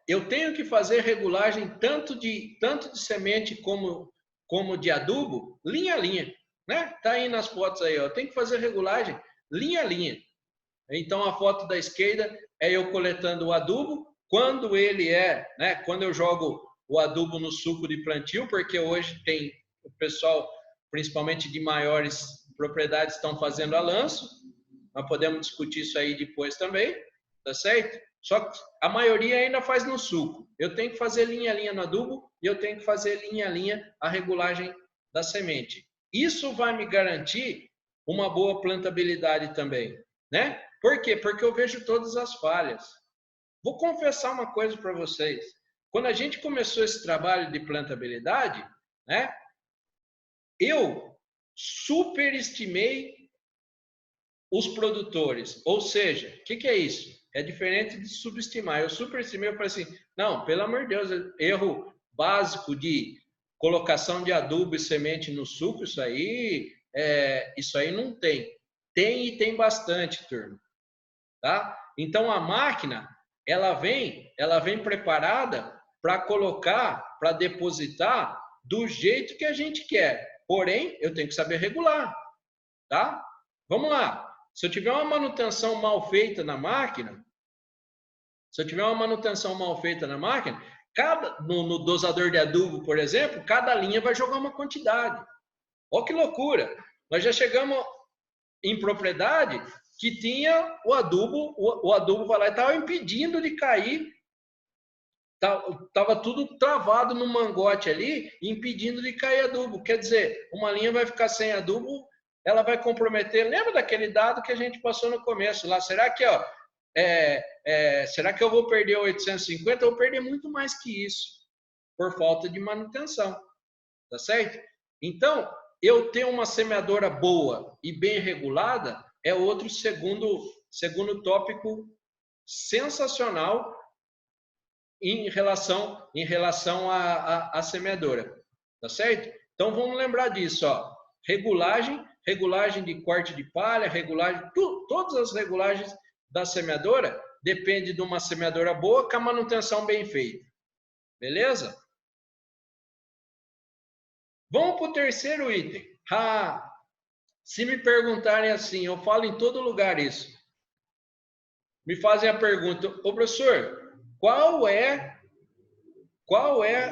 Eu tenho que fazer regulagem tanto de semente como de adubo, linha a linha, né? Tá aí nas fotos aí, ó. Tem que fazer regulagem linha a linha. Então a foto da esquerda é eu coletando o adubo, quando né? Quando eu jogo o adubo no suco de plantio, porque hoje tem o pessoal, principalmente de maiores propriedades, estão fazendo a lanço. Nós podemos discutir isso aí depois também, tá certo? Só que a maioria ainda faz no suco. Eu tenho que fazer linha a linha no adubo e eu tenho que fazer linha a linha a regulagem da semente. Isso vai me garantir uma boa plantabilidade também, né? Por quê? Porque eu vejo todas as falhas. Vou confessar uma coisa para vocês. Quando a gente começou esse trabalho de plantabilidade, né? Eu superestimei os produtores. Ou seja, o que é isso? É diferente de subestimar. Eu superestimei, eu falei assim, não, pelo amor de Deus, erro básico de colocação de adubo e semente no suco, isso aí não tem. Tem e tem bastante, turma. Tá? Então a máquina, ela vem preparada para colocar, para depositar do jeito que a gente quer. Porém, eu tenho que saber regular, tá? Vamos lá. Se eu tiver uma manutenção mal feita na máquina, no dosador de adubo, por exemplo, cada linha vai jogar uma quantidade. Olha que loucura! Nós já chegamos em propriedade que tinha o adubo vai lá e estava impedindo de cair. Tava tudo travado no mangote ali, impedindo de cair adubo. Quer dizer, uma linha vai ficar sem adubo, ela vai comprometer. Lembra daquele dado que a gente passou no começo lá? Será que, será que eu vou perder 850? Eu vou perder muito mais que isso, por falta de manutenção. Tá certo? Então, eu ter uma semeadora boa e bem regulada é outro segundo tópico sensacional em relação à semeadora, tá certo? Então vamos lembrar disso, ó. Regulagem de corte de palha, todas as regulagens da semeadora depende de uma semeadora boa com a manutenção bem feita, beleza? Vamos para o terceiro item. Se me perguntarem assim, eu falo em todo lugar isso. Me fazem a pergunta, ô professor, qual é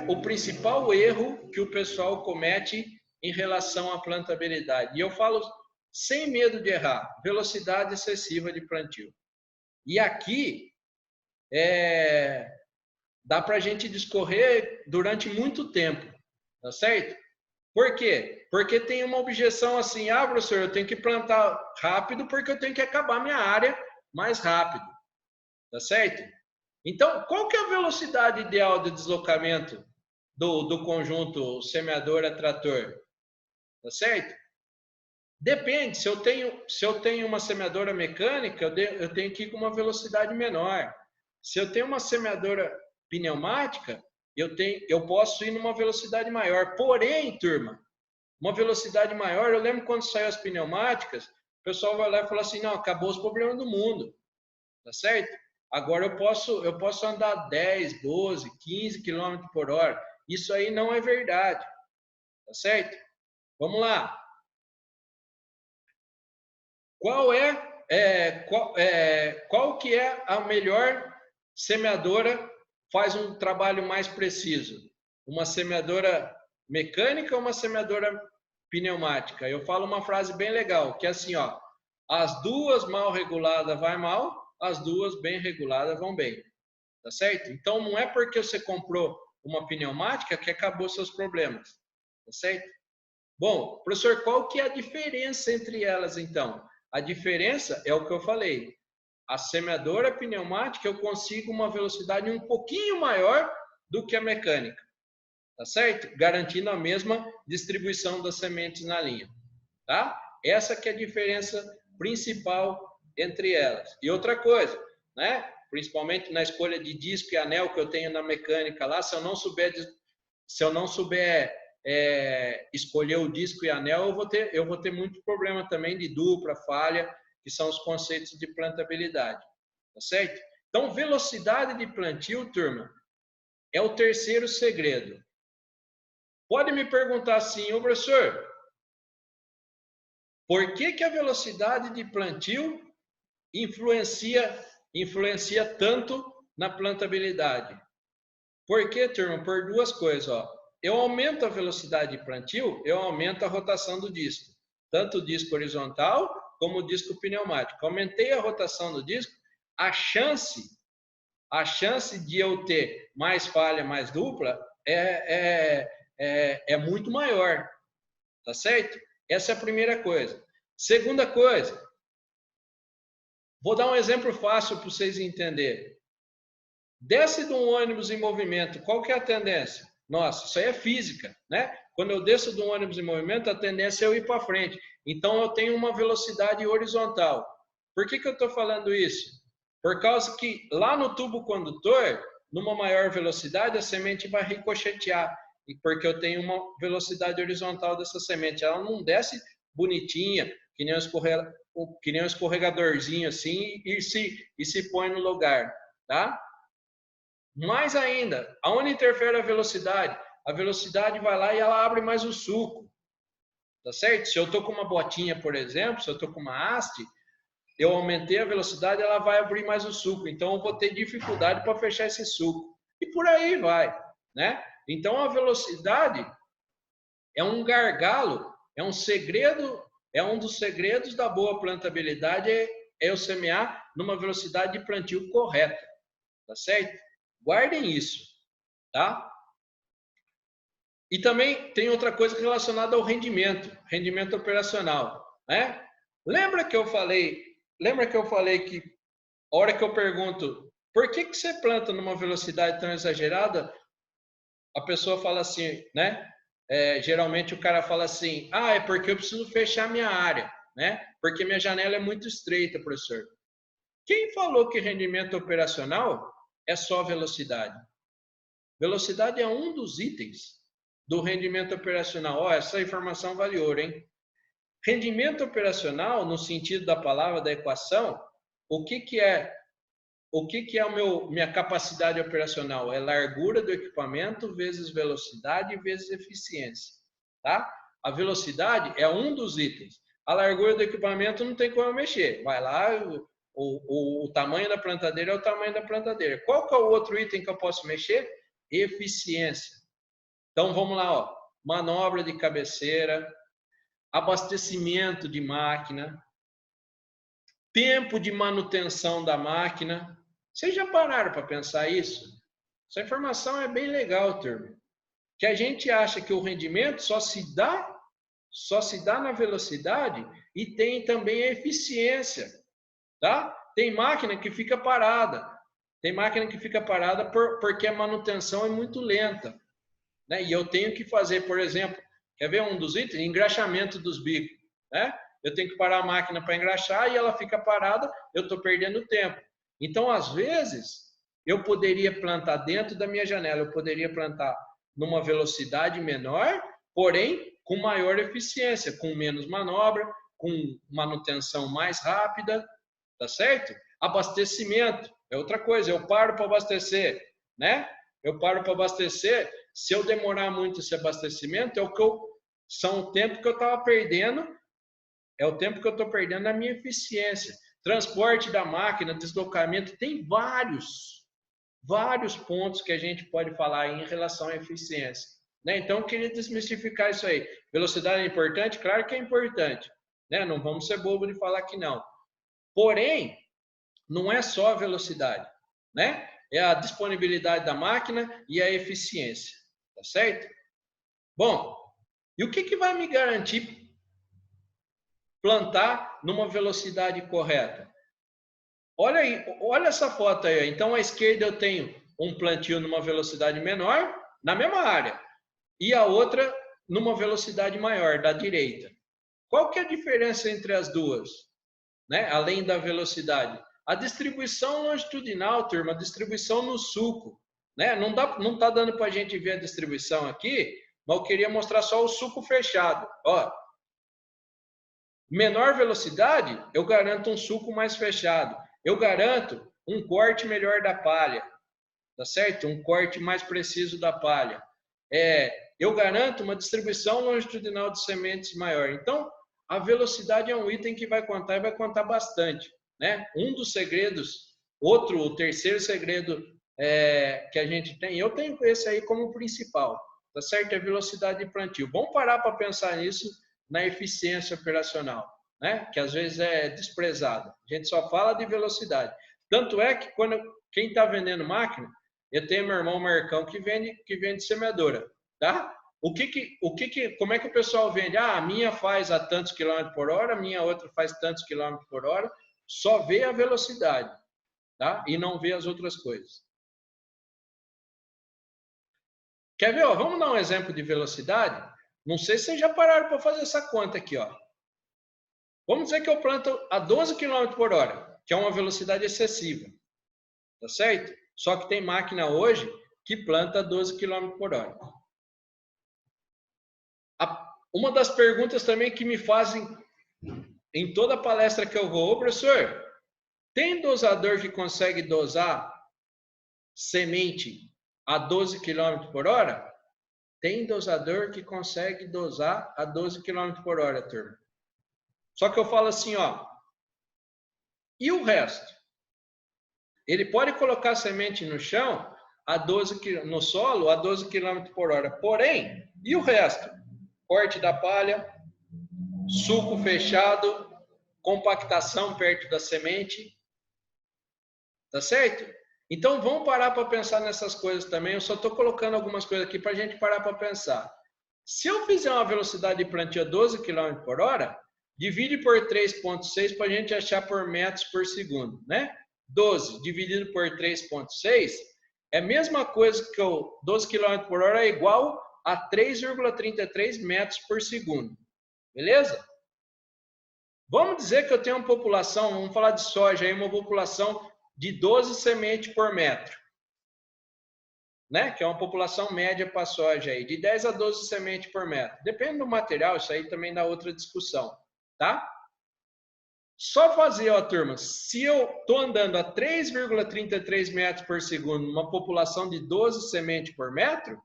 o principal erro que o pessoal comete em relação à plantabilidade? E eu falo sem medo de errar, velocidade excessiva de plantio. E aqui dá para a gente discorrer durante muito tempo, tá certo? Por quê? Porque tem uma objeção assim, professor, eu tenho que plantar rápido porque eu tenho que acabar minha área mais rápido, tá certo? Então, qual que é a velocidade ideal de deslocamento do conjunto semeadora-trator? Tá certo? Depende. Se eu tenho uma semeadora mecânica, eu tenho que ir com uma velocidade menor. Se eu tenho uma semeadora pneumática, eu posso ir numa velocidade maior. Porém, turma, uma velocidade maior, eu lembro quando saiu as pneumáticas, o pessoal vai lá e fala assim, não, acabou os problemas do mundo. Tá certo? Agora eu posso andar 10, 12, 15 km por hora. Isso aí não é verdade. Tá certo? Vamos lá. Qual que é a melhor semeadora faz um trabalho mais preciso? Uma semeadora mecânica ou uma semeadora pneumática? Eu falo uma frase bem legal, que é assim, ó, as duas mal reguladas vai mal, as duas bem reguladas vão bem, tá certo? Então, não é porque você comprou uma pneumática que acabou seus problemas, tá certo? Bom, professor, qual que é a diferença entre elas, então? A diferença é o que eu falei. A semeadora pneumática, eu consigo uma velocidade um pouquinho maior do que a mecânica, tá certo? Garantindo a mesma distribuição das sementes na linha, tá? Essa que é a diferença principal entre elas. E outra coisa, né? Principalmente na escolha de disco e anel que eu tenho na mecânica lá, se eu não souber escolher o disco e anel, eu vou ter muito problema também de dupla, falha, que são os conceitos de plantabilidade, tá certo? Então, velocidade de plantio, turma, é o terceiro segredo. Pode me perguntar assim, ô professor, por que a velocidade de plantio influencia tanto na plantabilidade? Por quê, turma? Por duas coisas, ó. Eu aumento a velocidade de plantio, eu aumento a rotação do disco, tanto o disco horizontal como o disco pneumático. Aumentei a rotação do disco, a chance de eu ter mais falha, mais dupla é muito maior, tá certo? Essa é a primeira coisa. Segunda coisa, vou dar um exemplo fácil para vocês entenderem. Desce de um ônibus em movimento, qual que é a tendência? Nossa, isso aí é física, né? Quando eu desço de um ônibus em movimento, a tendência é eu ir para frente. Então, eu tenho uma velocidade horizontal. Por que eu estou falando isso? Por causa que lá no tubo condutor, numa maior velocidade, a semente vai ricochetear. Porque eu tenho uma velocidade horizontal dessa semente. Ela não desce bonitinha, que nem um escorregadorzinho assim, e se põe no lugar, tá? Mais ainda, aonde interfere a velocidade? A velocidade vai lá e ela abre mais o suco, tá certo? Se eu estou com uma botinha, por exemplo, se eu estou com uma haste, eu aumentei a velocidade, ela vai abrir mais o suco. Então, eu vou ter dificuldade para fechar esse suco. E por aí vai, né? Então, a velocidade é um gargalo, é um segredo, é um dos segredos da boa plantabilidade, é eu semear numa velocidade de plantio correta, tá certo? Guardem isso, tá? E também tem outra coisa relacionada ao rendimento operacional, né? Lembra que eu falei que a hora que eu pergunto por que você planta numa velocidade tão exagerada, a pessoa fala assim, né? Geralmente o cara fala assim, é porque eu preciso fechar minha área, né? Porque minha janela é muito estreita, professor. Quem falou que rendimento operacional é só velocidade? Velocidade é um dos itens do rendimento operacional. Essa informação vale ouro, hein? Rendimento operacional, no sentido da palavra, da equação, o que é minha capacidade operacional? É largura do equipamento vezes velocidade vezes eficiência, tá? A velocidade é um dos itens. A largura do equipamento não tem como eu mexer. Vai lá, o tamanho da plantadeira é o tamanho da plantadeira. Qual que é o outro item que eu posso mexer? Eficiência. Então vamos lá, ó. Manobra de cabeceira, abastecimento de máquina, tempo de manutenção da máquina. Vocês já pararam para pensar isso? Essa informação é bem legal, turma. Que a gente acha que o rendimento só se dá na velocidade e tem também a eficiência, tá? Tem máquina que fica parada. Tem máquina que fica parada porque a manutenção é muito lenta, né? E eu tenho que fazer, por exemplo, quer ver um dos itens? Engraxamento dos bicos, né? Eu tenho que parar a máquina para engraxar e ela fica parada, eu estou perdendo tempo. Então, às vezes, eu poderia plantar dentro da minha janela, eu poderia plantar numa velocidade menor, porém com maior eficiência, com menos manobra, com manutenção mais rápida, tá certo? Abastecimento é outra coisa, eu paro para abastecer, né? Eu paro para abastecer, se eu demorar muito esse abastecimento, são o tempo que eu estava perdendo, é o tempo que eu estou perdendo na minha eficiência. Transporte da máquina, deslocamento, tem vários pontos que a gente pode falar em relação à eficiência, né? Então, eu queria desmistificar isso aí. Velocidade é importante? Claro que é importante, né? Não vamos ser bobo de falar que não. Porém, não é só a velocidade, né? É a disponibilidade da máquina e a eficiência, tá certo? Bom, e o que vai me garantir plantar numa velocidade correta? Olha aí, olha essa foto aí. Então, à esquerda eu tenho um plantio numa velocidade menor, na mesma área, e a outra numa velocidade maior, da direita. Qual que é a diferença entre as duas, né? Além da velocidade? A distribuição longitudinal, turma, a distribuição no suco, né? Não tá dando para a gente ver a distribuição aqui, mas eu queria mostrar só o suco fechado. Ó, menor velocidade, eu garanto um suco mais fechado. Eu garanto um corte melhor da palha, tá certo? Um corte mais preciso da palha. Eu garanto uma distribuição longitudinal de sementes maior. Então, a velocidade é um item que vai contar e vai contar bastante, né? Um dos segredos, o terceiro segredo que a gente tem, eu tenho esse aí como principal, tá certo? É a velocidade de plantio. Vamos parar para pensar nisso na eficiência operacional, né? Que às vezes é desprezada. A gente só fala de velocidade. Tanto é que quem está vendendo máquina, eu tenho meu irmão Marcão que vende semeadora, tá? Como é que o pessoal vende? A minha faz a tantos quilômetros por hora, a minha outra faz tantos quilômetros por hora. Só vê a velocidade, tá? E não vê as outras coisas. Quer ver? Ó, vamos dar um exemplo de velocidade? Não sei se vocês já pararam para fazer essa conta aqui, ó. Vamos dizer que eu planto a 12 km por hora, que é uma velocidade excessiva, tá certo? Só que tem máquina hoje que planta a 12 km por hora. Uma das perguntas também que me fazem em toda palestra que eu vou, professor, tem dosador que consegue dosar semente a 12 km por hora? Tem dosador que consegue dosar a 12 km por hora, turma. Só que eu falo assim, ó, E o resto? Ele pode colocar semente no chão no solo a 12 km por hora. Porém, e o resto? Corte da palha, sulco fechado, compactação perto da semente. Tá certo? Então vamos parar para pensar nessas coisas também. Eu só estou colocando algumas coisas aqui para a gente parar para pensar. Se eu fizer uma velocidade de plantio a 12 km por hora, divide por 3,6 para a gente achar por metros por segundo, né? 12 dividido por 3,6 é a mesma coisa que o 12 km por hora é igual a 3,33 metros por segundo. Beleza? Vamos dizer que eu tenho uma população, vamos falar de soja aí, uma população de 12 sementes por metro, né? Que é uma população média para soja aí, de 10 a 12 sementes por metro. Depende do material, isso aí também dá outra discussão, tá? Só fazer, ó, turma, se eu estou andando a 3,33 metros por segundo, numa população de 12 sementes por metro,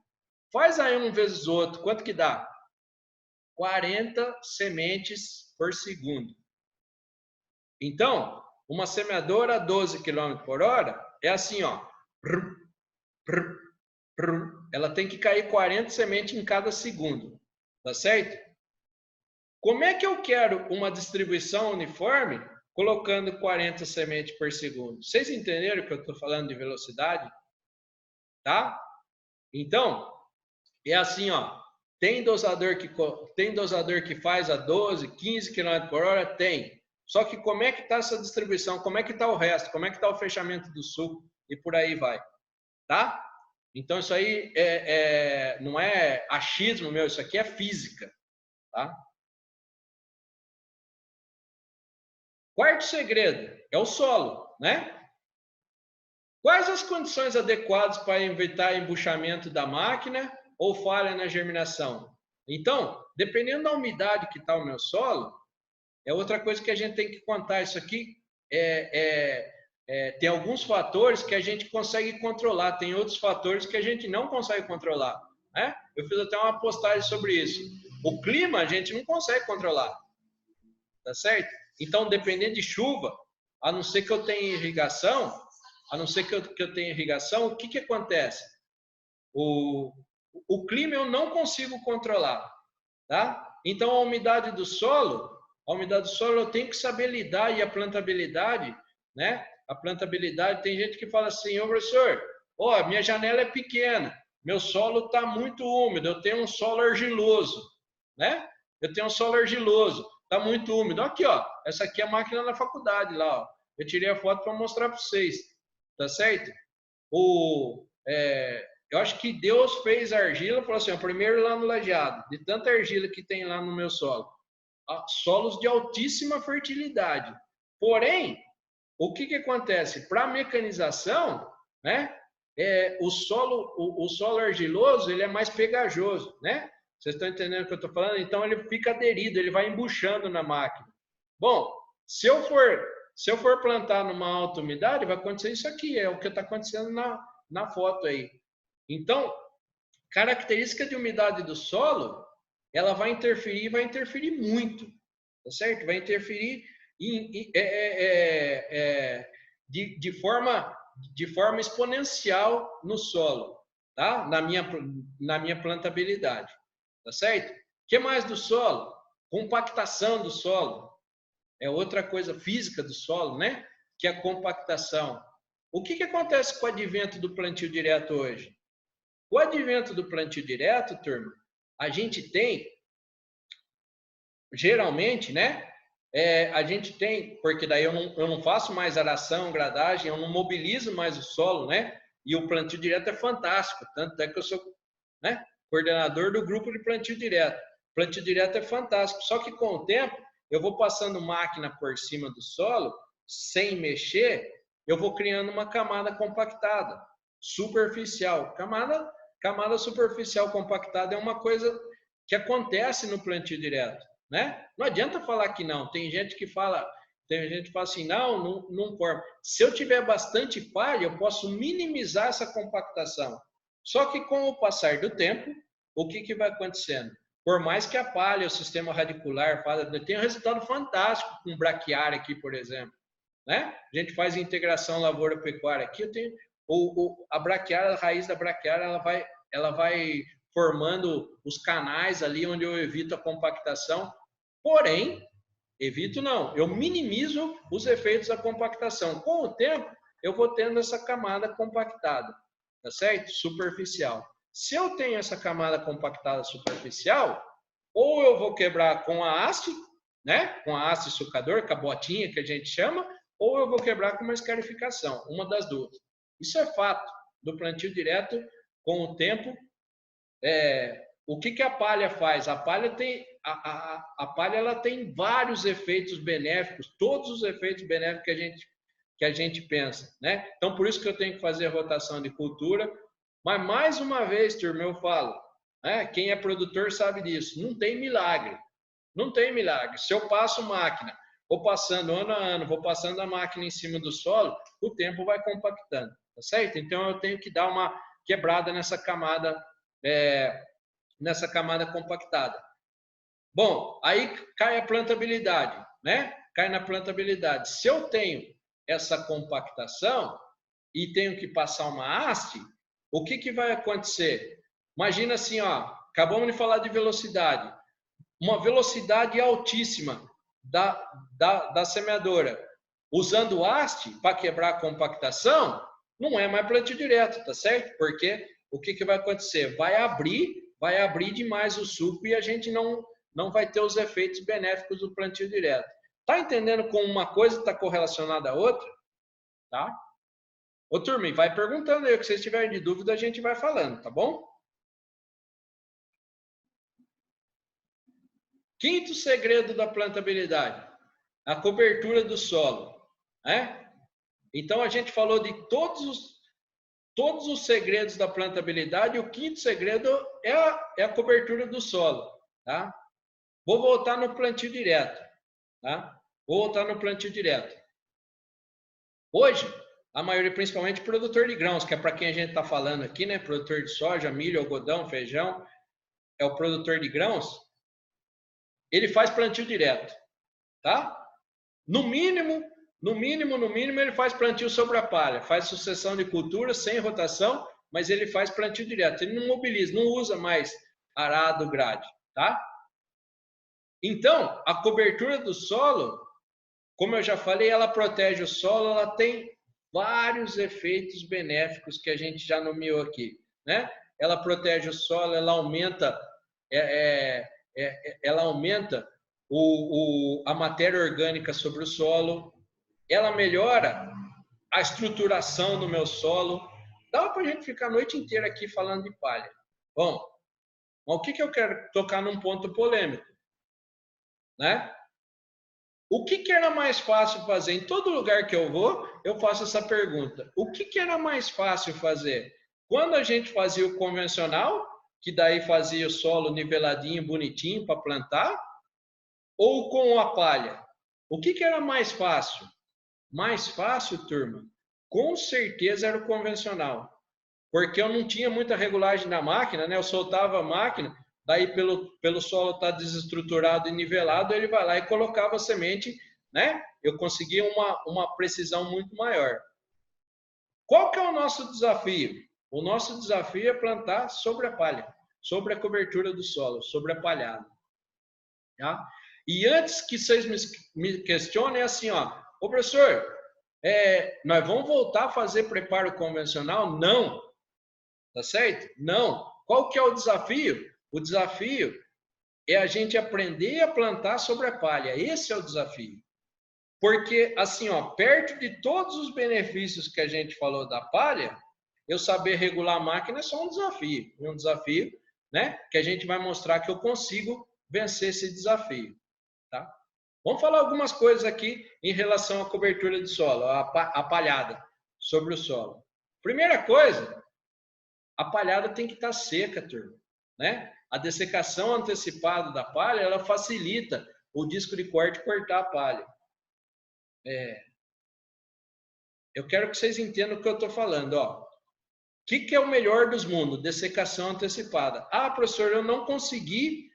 faz aí um vezes o outro, quanto que dá? 40 sementes por segundo. Então, uma semeadora a 12 km por hora é assim, ó. Ela tem que cair 40 sementes em cada segundo, tá certo? Como é que eu quero uma distribuição uniforme colocando 40 sementes por segundo? Vocês entenderam que eu estou falando de velocidade? Tá? Então, é assim, ó. Tem dosador que faz a 12, 15 km por hora? Tem. Só que como é que está essa distribuição? Como é que está o resto? Como é que está o fechamento do sulco? E por aí vai. Tá? Então, isso aí não é achismo meu, isso aqui é física. Tá? Quarto segredo é o solo, né? Quais as condições adequadas para evitar embuchamento da máquina ou falha na germinação? Então, dependendo da umidade que está o meu solo, é outra coisa que a gente tem que contar. Isso aqui tem alguns fatores que a gente consegue controlar, tem outros fatores que a gente não consegue controlar, né? Eu fiz até uma postagem sobre isso. O clima a gente não consegue controlar, tá certo? Então, dependendo de chuva, a não ser que eu tenha irrigação, o que acontece? O clima eu não consigo controlar, tá? Então, a umidade do solo eu tenho que saber lidar, e a plantabilidade, né? A plantabilidade, tem gente que fala assim, ô professor, ó, minha janela é pequena, meu solo está muito úmido, eu tenho um solo argiloso, né? Eu tenho um solo argiloso, está muito úmido. Aqui, ó, essa aqui é a máquina da faculdade lá, ó. Eu tirei a foto para mostrar para vocês, tá certo? Eu acho que Deus fez a argila, falou assim, ó, primeiro lá no lajeado, de tanta argila que tem lá no meu solo. Solos de altíssima fertilidade. Porém, o que acontece? Para a mecanização, né? O solo argiloso ele é mais pegajoso, né? Vocês estão entendendo o que eu estou falando? Então ele fica aderido, ele vai embuchando na máquina. Bom, se eu for plantar numa alta umidade, vai acontecer isso aqui, é o que está acontecendo na foto aí. Então, característica de umidade do solo, ela vai interferir muito, tá certo? Vai interferir de forma exponencial no solo, tá? Na minha plantabilidade, tá certo? O que mais do solo? Compactação do solo. É outra coisa física do solo, né? Que é a compactação. O que acontece com o advento do plantio direto hoje? O advento do plantio direto, turma, a gente tem, geralmente, né? A gente tem, porque daí eu não faço mais aração, gradagem, eu não mobilizo mais o solo, né? E o plantio direto é fantástico, tanto é que eu sou, né, coordenador do grupo de plantio direto. Plantio direto é fantástico, só que com o tempo eu vou passando máquina por cima do solo, sem mexer, eu vou criando uma camada compactada, superficial. Camada superficial compactada é uma coisa que acontece no plantio direto, né? Não adianta falar que não. Tem gente que fala assim, não forma. Se eu tiver bastante palha, eu posso minimizar essa compactação. Só que com o passar do tempo, o que vai acontecendo? Por mais que a palha, o sistema radicular, tem um resultado fantástico com braquiária aqui, por exemplo. né? A gente faz integração lavoura-pecuária. Aqui eu tenho a braquiária, a raiz da braquiária, ela vai formando os canais ali onde eu evito a compactação. Porém, evito não, eu minimizo os efeitos da compactação. Com o tempo, eu vou tendo essa camada compactada, tá certo? Superficial. Se eu tenho essa camada compactada superficial, ou eu vou quebrar com a haste, né? Com a haste sucador, com a botinha que a gente chama, ou eu vou quebrar com uma escarificação, uma das duas. Isso é fato do plantio direto. Com o tempo, o que a palha faz? A palha tem a palha ela tem vários efeitos benéficos, todos os efeitos benéficos que a gente pensa, né? Então por isso que eu tenho que fazer a rotação de cultura. Mas mais uma vez, turma, eu falo, né? Quem é produtor sabe disso. Não tem milagre. Não tem milagre. Se eu passo máquina, vou passando ano a ano, vou passando a máquina em cima do solo, o tempo vai compactando, tá certo? Então eu tenho que dar uma quebrada nessa camada compactada. Bom, aí cai a plantabilidade, né? Cai na plantabilidade. Se eu tenho essa compactação e tenho que passar uma haste, o que vai acontecer? Imagina assim, ó, acabamos de falar de velocidade. Uma velocidade altíssima da semeadora, usando haste para quebrar a compactação, não é mais plantio direto, tá certo? Porque o que vai acontecer? Vai abrir demais o suco e a gente não vai ter os efeitos benéficos do plantio direto. Tá entendendo como uma coisa está correlacionada à outra? Tá? Ô, turma, vai perguntando aí, o que vocês tiverem de dúvida, a gente vai falando, tá bom? Quinto segredo da plantabilidade, a cobertura do solo, né? Então, a gente falou de todos os segredos da plantabilidade, e o quinto segredo é a cobertura do solo, tá? Vou voltar no plantio direto, tá? Vou voltar no plantio direto. Hoje, a maioria, principalmente produtor de grãos, que é para quem a gente está falando aqui, né? Produtor de soja, milho, algodão, feijão, é o produtor de grãos. Ele faz plantio direto, tá? No mínimo, ele faz plantio sobre a palha, faz sucessão de cultura sem rotação, mas ele faz plantio direto. Ele não mobiliza, não usa mais arado, grade, tá? Então, a cobertura do solo, como eu já falei, ela protege o solo, ela tem vários efeitos benéficos que a gente já nomeou aqui, né? Ela protege o solo, ela aumenta a matéria orgânica sobre o solo, ela melhora a estruturação do meu solo. Dá para a gente ficar a noite inteira aqui falando de palha. Bom, o que eu quero tocar num ponto polêmico, né? O que era mais fácil fazer? Em todo lugar que eu vou, eu faço essa pergunta. O que era mais fácil fazer? Quando a gente fazia o convencional, que daí fazia o solo niveladinho, bonitinho para plantar, ou com a palha? O que era mais fácil? Mais fácil, turma? Com certeza era o convencional. Porque eu não tinha muita regulagem na máquina, né? Eu soltava a máquina, daí pelo solo estar desestruturado e nivelado, ele vai lá e colocava a semente, né? Eu conseguia uma precisão muito maior. Qual que é o nosso desafio? O nosso desafio é plantar sobre a palha, sobre a cobertura do solo, sobre a palhada. Tá? E antes que vocês me questionem, é assim, ó, ô professor, nós vamos voltar a fazer preparo convencional? Não. Tá certo? Não. Qual que é o desafio? O desafio é a gente aprender a plantar sobre a palha. Esse é o desafio. Porque, assim, ó, perto de todos os benefícios que a gente falou da palha, eu saber regular a máquina é só um desafio. Um desafio, né? Que a gente vai mostrar que eu consigo vencer esse desafio. Tá? Vamos falar algumas coisas aqui em relação à cobertura de solo, a palhada sobre o solo. Primeira coisa, a palhada tem que estar seca, turma, né? A dessecação antecipada da palha, ela facilita o disco de corte cortar a palha. Eu quero que vocês entendam o que eu estou falando, ó. O que é o melhor dos mundos? Dessecação antecipada. Ah, professor, eu não consegui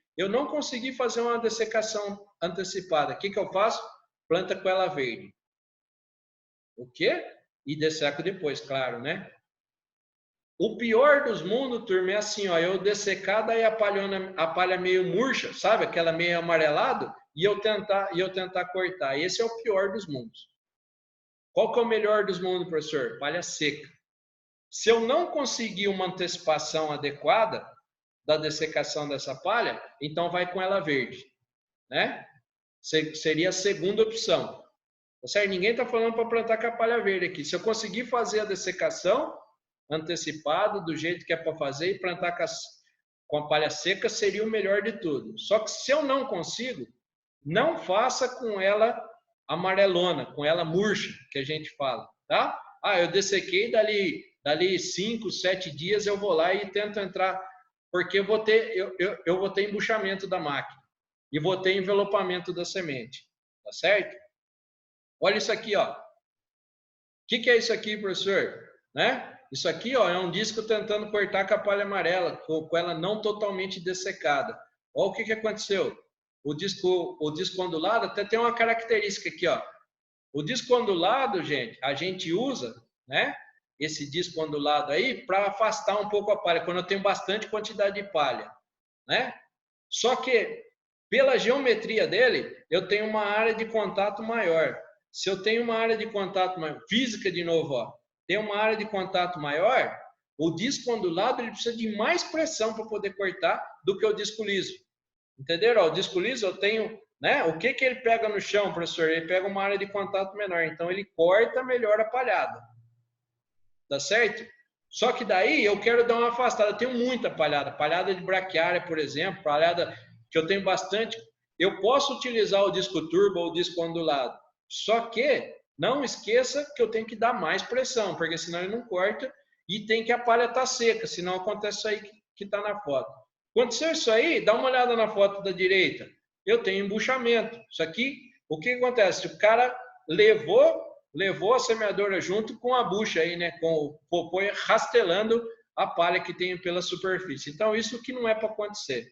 fazer uma dessecação antecipada. O que eu faço? Planta com ela verde. O quê? E desseco depois, claro, né? O pior dos mundos, turma, é assim, ó, eu dessecar, daí a palha meio murcha, sabe? Aquela meio amarelado, e eu tentar cortar. Esse é o pior dos mundos. Qual que é o melhor dos mundos, professor? Palha seca. Se eu não conseguir uma antecipação adequada da dessecação dessa palha, então vai com ela verde, né? Seria a segunda opção. Tá certo? Ninguém está falando para plantar com a palha verde aqui. Se eu conseguir fazer a dessecação antecipado, do jeito que é para fazer, e plantar com a palha seca, seria o melhor de tudo. Só que se eu não consigo, não faça com ela amarelona, com ela murcha, que a gente fala, tá? Ah, eu dessequei, dali 5, 7 dias eu vou lá e tento entrar, porque eu vou ter embuchamento da máquina e vou ter envelopamento da semente, tá certo? Olha isso aqui, ó. O que é isso aqui, professor? Né? Isso aqui, ó, é um disco tentando cortar com a palha amarela, com ela não totalmente dessecada. Olha o que aconteceu. O disco ondulado até tem uma característica aqui, ó. O disco ondulado, gente, a gente usa, né? Esse disco ondulado aí para afastar um pouco a palha, quando eu tenho bastante quantidade de palha, né? Só que pela geometria dele, eu tenho uma área de contato maior. Se eu tenho uma área de contato maior, física de novo, ó, tem uma área de contato maior, o disco ondulado ele precisa de mais pressão para poder cortar do que o disco liso. Entenderam? Ó, o disco liso eu tenho, né? O que ele pega no chão, professor? Ele pega uma área de contato menor, então ele corta melhor a palhada. Tá certo? Só que daí eu quero dar uma afastada. Eu tenho muita palhada de braquiária, por exemplo, palhada que eu tenho bastante. Eu posso utilizar o disco turbo ou o disco ondulado. Só que não esqueça que eu tenho que dar mais pressão, porque senão ele não corta e tem que a palha estar seca, senão acontece isso aí que está na foto. Aconteceu isso aí, dá uma olhada na foto da direita. Eu tenho embuchamento. Isso aqui, o que acontece? O cara levou a semeadora junto com a bucha aí, né? Com o popô rastelando a palha que tem pela superfície. Então, isso que não é para acontecer.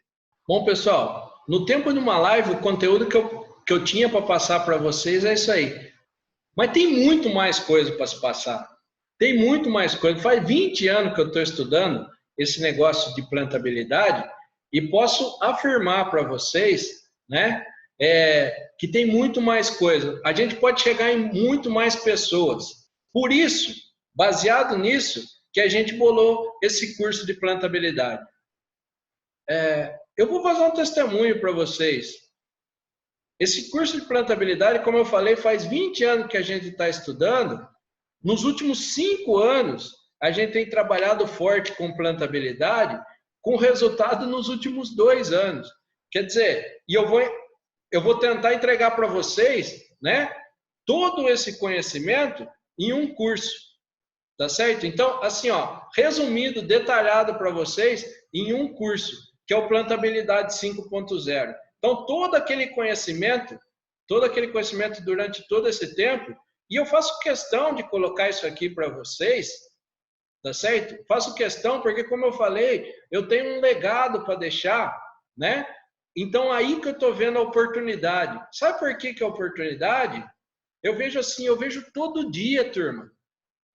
Bom, pessoal, no tempo de uma live, o conteúdo que eu tinha para passar para vocês é isso aí. Mas tem muito mais coisa para se passar. Tem muito mais coisa. Faz 20 anos que eu estou estudando esse negócio de plantabilidade e posso afirmar para vocês, né, que tem muito mais coisa. A gente pode chegar em muito mais pessoas. Por isso, baseado nisso, que a gente bolou esse curso de plantabilidade. Eu vou fazer um testemunho para vocês. Esse curso de plantabilidade, como eu falei, faz 20 anos que a gente está estudando. Nos últimos 5 anos, a gente tem trabalhado forte com plantabilidade, com resultado nos últimos 2 anos. Quer dizer, e eu vou tentar entregar para vocês, né, todo esse conhecimento em um curso. Tá certo? Então, assim, ó, resumido, detalhado para vocês em um curso, que é o Plantabilidade 5.0. Então, todo aquele conhecimento durante todo esse tempo, e eu faço questão de colocar isso aqui para vocês, tá certo? Faço questão porque, como eu falei, eu tenho um legado para deixar, né? Então, aí que eu estou vendo a oportunidade. Sabe por que é a oportunidade? Eu vejo assim, eu vejo todo dia, turma.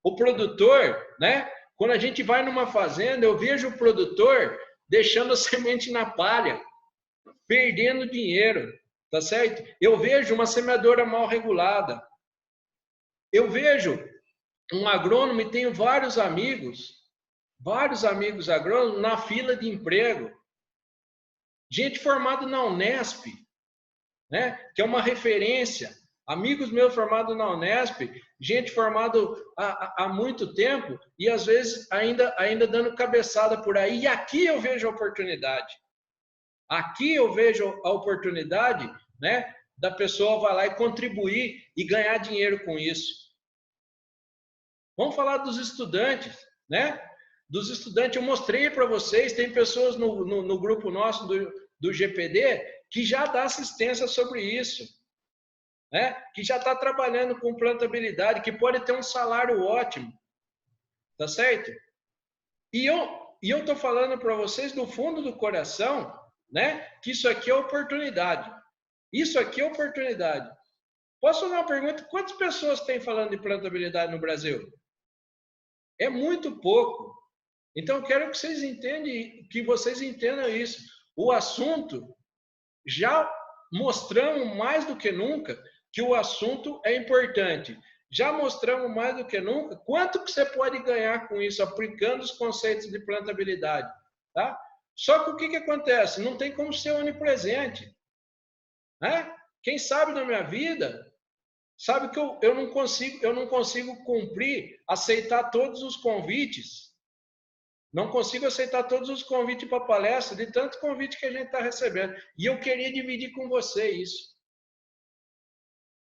O produtor, né? Quando a gente vai numa fazenda, eu vejo o produtor deixando a semente na palha, perdendo dinheiro, tá certo? Eu vejo uma semeadora mal regulada. Eu vejo um agrônomo e tenho vários amigos agrônomos na fila de emprego. Gente formada na Unesp, né? Que é uma referência. Amigos meus formados na Unesp, gente formada há muito tempo e às vezes ainda dando cabeçada por aí. E aqui eu vejo a oportunidade. Aqui eu vejo a oportunidade, né, da pessoa vai lá e contribuir e ganhar dinheiro com isso. Vamos falar dos estudantes, né? Dos estudantes, eu mostrei para vocês, tem pessoas no grupo nosso do GPD que já dá assistência sobre isso, né? Que já está trabalhando com plantabilidade, que pode ter um salário ótimo, tá certo? E eu estou falando para vocês do fundo do coração, né? Que isso aqui é oportunidade. Isso aqui é oportunidade. Posso fazer uma pergunta? Quantas pessoas tem falando de plantabilidade no Brasil? É muito pouco. Então, eu quero que vocês entendam isso. O assunto, já mostramos mais do que nunca que o assunto é importante. Já mostramos mais do que nunca quanto que você pode ganhar com isso, aplicando os conceitos de plantabilidade. Tá? Só que o que acontece? Não tem como ser onipresente. Né? Quem sabe na minha vida, sabe que eu não consigo cumprir, aceitar todos os convites. Não consigo aceitar todos os convites para palestra, de tanto convite que a gente está recebendo. E eu queria dividir com você isso.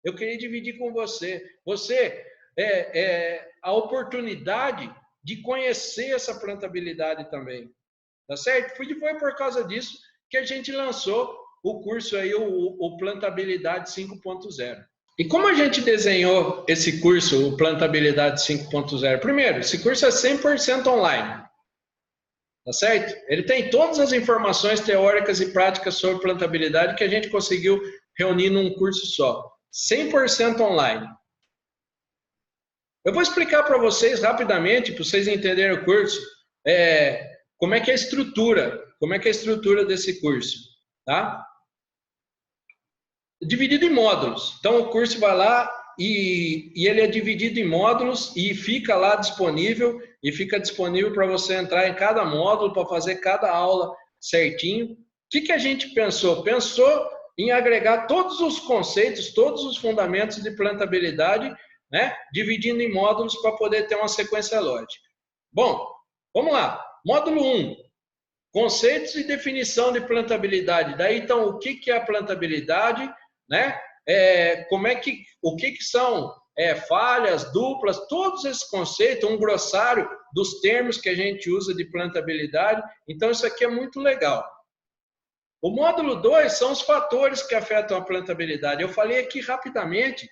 Eu queria dividir com você. Você, a oportunidade de conhecer essa plantabilidade também. Tá certo? Foi por causa disso que a gente lançou o curso aí, o Plantabilidade 5.0. E como a gente desenhou esse curso, o Plantabilidade 5.0? Primeiro, esse curso é 100% online. Tá certo? Ele tem todas as informações teóricas e práticas sobre plantabilidade que a gente conseguiu reunir num curso só. 100% online. Eu vou explicar para vocês rapidamente, para vocês entenderem o curso, como é que é a estrutura desse curso, tá? Dividido em módulos. Então, o curso vai lá e ele é dividido em módulos e fica lá disponível, e fica disponível para você entrar em cada módulo, para fazer cada aula certinho. O que a gente pensou? Pensou em agregar todos os conceitos, todos os fundamentos de plantabilidade, né? Dividindo em módulos para poder ter uma sequência lógica. Bom, vamos lá. Módulo 1. Conceitos e definição de plantabilidade. Daí, então, o que é a plantabilidade, né? O que são falhas, duplas, todos esses conceitos, um glossário dos termos que a gente usa de plantabilidade. Então, isso aqui é muito legal. O módulo 2 são os fatores que afetam a plantabilidade. Eu falei aqui rapidamente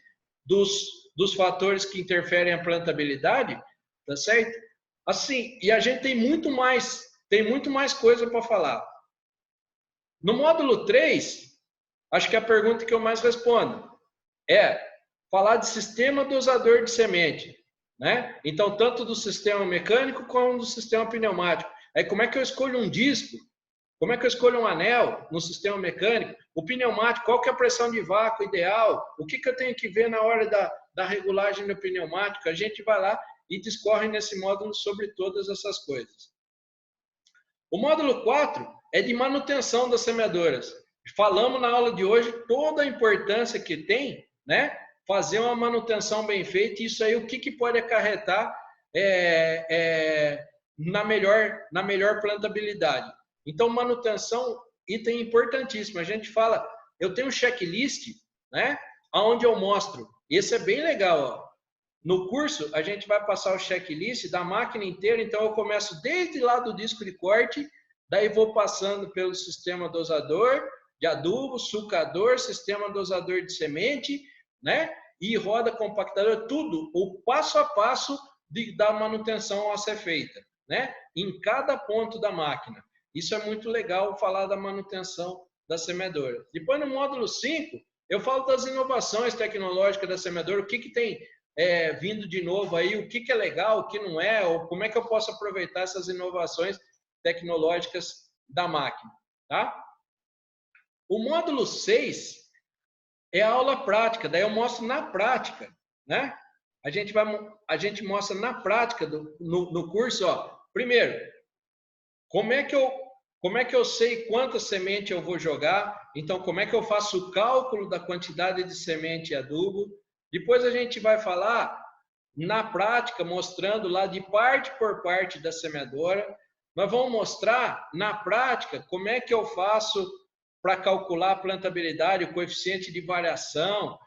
dos fatores que interferem a plantabilidade, tá certo? Assim, e a gente tem muito mais coisa para falar. No módulo 3, acho que a pergunta que eu mais respondo é falar de sistema dosador de semente, né? Então, tanto do sistema mecânico como do sistema pneumático. Aí, como é que eu escolho um disco? Como é que eu escolho um anel no sistema mecânico? O pneumático, qual que é a pressão de vácuo ideal? O que eu tenho que ver na hora da regulagem do pneumático? A gente vai lá e discorre nesse módulo sobre todas essas coisas. O módulo 4 é de manutenção das semeadoras. Falamos na aula de hoje toda a importância que tem, né? Fazer uma manutenção bem feita, e isso aí o que pode acarretar na melhor plantabilidade. Então, manutenção, item importantíssimo. A gente fala, eu tenho um checklist, né? Onde eu mostro. Esse é bem legal, ó. No curso, a gente vai passar o checklist da máquina inteira, então eu começo desde lá do disco de corte, daí vou passando pelo sistema dosador de adubo, sulcador, sistema dosador de semente, né? E roda compactador, tudo, o passo a passo da manutenção a ser feita, né? Em cada ponto da máquina. Isso é muito legal falar da manutenção da semeadora. Depois, no módulo 5, eu falo das inovações tecnológicas da semeadora, o que tem vindo de novo aí, o que é legal, o que não é, ou como é que eu posso aproveitar essas inovações tecnológicas da máquina, tá? O módulo 6 é a aula prática, daí eu mostro na prática, né? A gente mostra na prática no curso, ó. Primeiro, como é que eu sei quanta semente eu vou jogar? Então, como é que eu faço o cálculo da quantidade de semente e adubo? Depois a gente vai falar na prática, mostrando lá de parte por parte da semeadora. Nós vamos mostrar na prática como é que eu faço para calcular a plantabilidade, o coeficiente de variação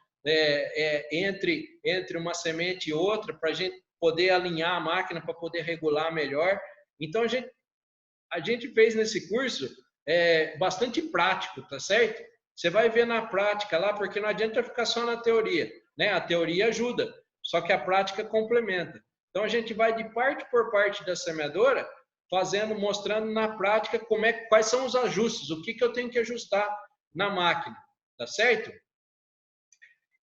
entre uma semente e outra, para a gente poder alinhar a máquina, para poder regular melhor. Então, a gente fez nesse curso bastante prático, tá certo? Você vai ver na prática lá, porque não adianta ficar só na teoria, né? A teoria ajuda, só que a prática complementa. Então, a gente vai de parte por parte da semeadora, mostrando na prática quais são os ajustes, o que eu tenho que ajustar na máquina, tá certo?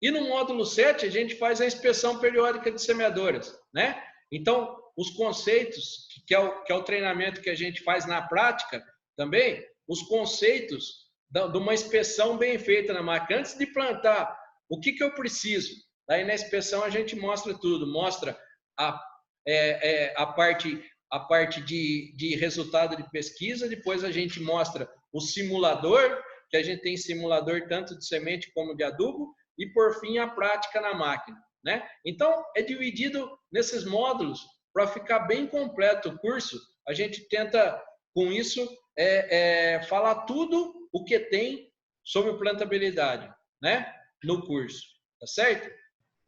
E no módulo 7, a gente faz a inspeção periódica de semeadoras, né? Então, os conceitos, que é o treinamento que a gente faz na prática também, os conceitos de uma inspeção bem feita na máquina. Antes de plantar, o que eu preciso? Daí na inspeção a gente mostra tudo, mostra a parte de resultado de pesquisa, depois a gente mostra o simulador, que a gente tem simulador tanto de semente como de adubo, e por fim a prática na máquina, né? Então é dividido nesses módulos para ficar bem completo o curso. A gente tenta com isso falar tudo o que tem sobre plantabilidade, né? No curso, tá certo?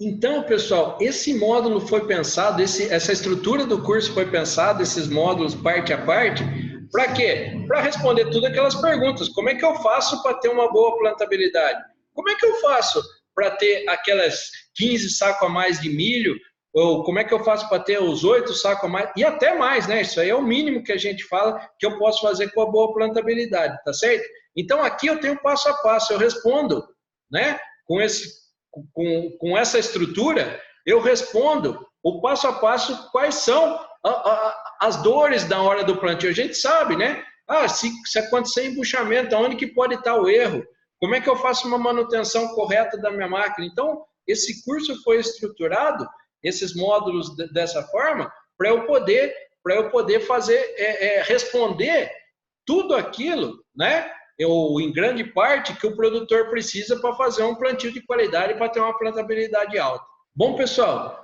Então, pessoal, esse módulo foi pensado, essa estrutura do curso foi pensada, esses módulos parte a parte, para quê? Para responder todas aquelas perguntas. Como é que eu faço para ter uma boa plantabilidade? Como é que eu faço para ter aquelas 15 sacos a mais de milho? Ou como é que eu faço para ter os 8 sacos a mais? E até mais, né? Isso aí é o mínimo que a gente fala que eu posso fazer com a boa plantabilidade, tá certo? Então, aqui eu tenho passo a passo, eu respondo, né? Com essa estrutura, eu respondo o passo a passo quais são as dores da hora do plantio. A gente sabe, né? Se acontecer embuchamento, aonde que pode estar o erro? Como é que eu faço uma manutenção correta da minha máquina? Então, esse curso foi estruturado, esses módulos dessa forma, para eu poder fazer, responder tudo aquilo, né? Em grande parte, que o produtor precisa para fazer um plantio de qualidade, para ter uma plantabilidade alta. Bom, pessoal,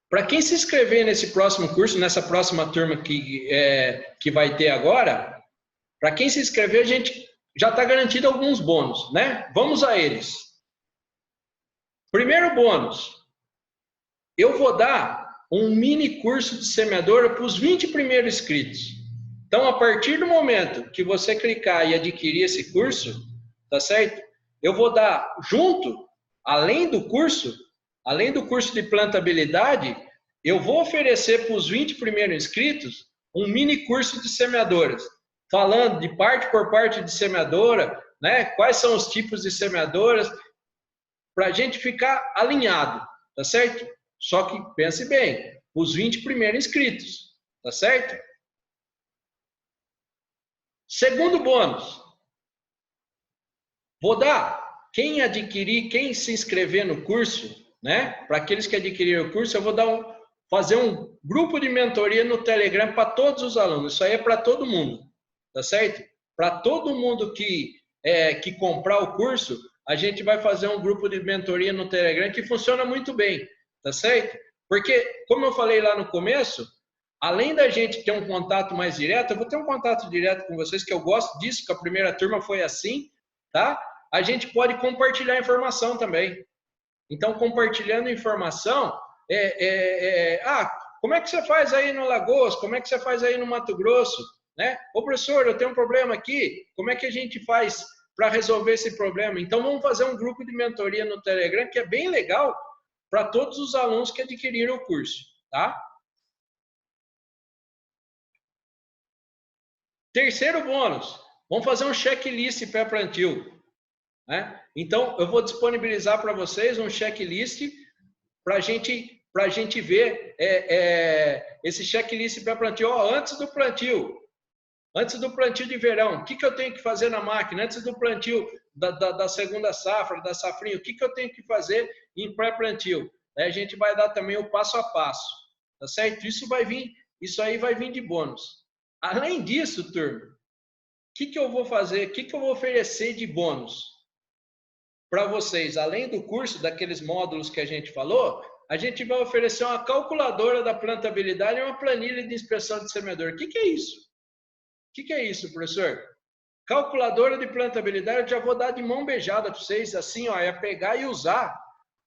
para quem se inscrever nesse próximo curso, nessa próxima turma que vai ter agora, para quem se inscrever, a gente já está garantido alguns bônus, né? Vamos a eles. Primeiro bônus, eu vou dar um mini curso de semeadora para os 20 primeiros inscritos. Então, a partir do momento que você clicar e adquirir esse curso, tá certo? Eu vou dar junto, além do curso de plantabilidade, eu vou oferecer para os 20 primeiros inscritos um mini curso de semeadoras, falando de parte por parte de semeadora, né? Quais são os tipos de semeadoras, para a gente ficar alinhado, tá certo? Só que pense bem, os 20 primeiros inscritos, tá certo? Segundo bônus, vou dar, quem se inscrever no curso, né? Para aqueles que adquiriram o curso, eu vou fazer um grupo de mentoria no Telegram para todos os alunos. Isso aí é para todo mundo, tá certo? Para todo mundo que comprar o curso, a gente vai fazer um grupo de mentoria no Telegram que funciona muito bem, tá certo? Porque, como eu falei lá no começo, além da gente ter um contato mais direto, eu vou ter um contato direto com vocês, que eu gosto disso, que a primeira turma foi assim, tá? A gente pode compartilhar informação também. Então, compartilhando informação, como é que você faz aí no Alagoas? Como é que você faz aí no Mato Grosso? Né? Ô, professor, eu tenho um problema aqui, como é que a gente faz para resolver esse problema? Então, vamos fazer um grupo de mentoria no Telegram, que é bem legal para todos os alunos que adquiriram o curso, tá? Terceiro bônus, vamos fazer um checklist pré-plantio, né? Então, eu vou disponibilizar para vocês um checklist para a gente ver esse checklist pré-plantio antes do plantio. Antes do plantio de verão, o que eu tenho que fazer na máquina? Antes do plantio da segunda safra, da safrinha, o que eu tenho que fazer em pré-plantio? A gente vai dar também o passo a passo, tá certo? Isso aí vai vir de bônus. Além disso, turma, o que eu vou fazer? O que eu vou oferecer de bônus para vocês? Além do curso, daqueles módulos que a gente falou, a gente vai oferecer uma calculadora da plantabilidade e uma planilha de inspeção de semeador. O que é isso? O que é isso, professor? Calculadora de plantabilidade, eu já vou dar de mão beijada para vocês, assim, ó, é pegar e usar,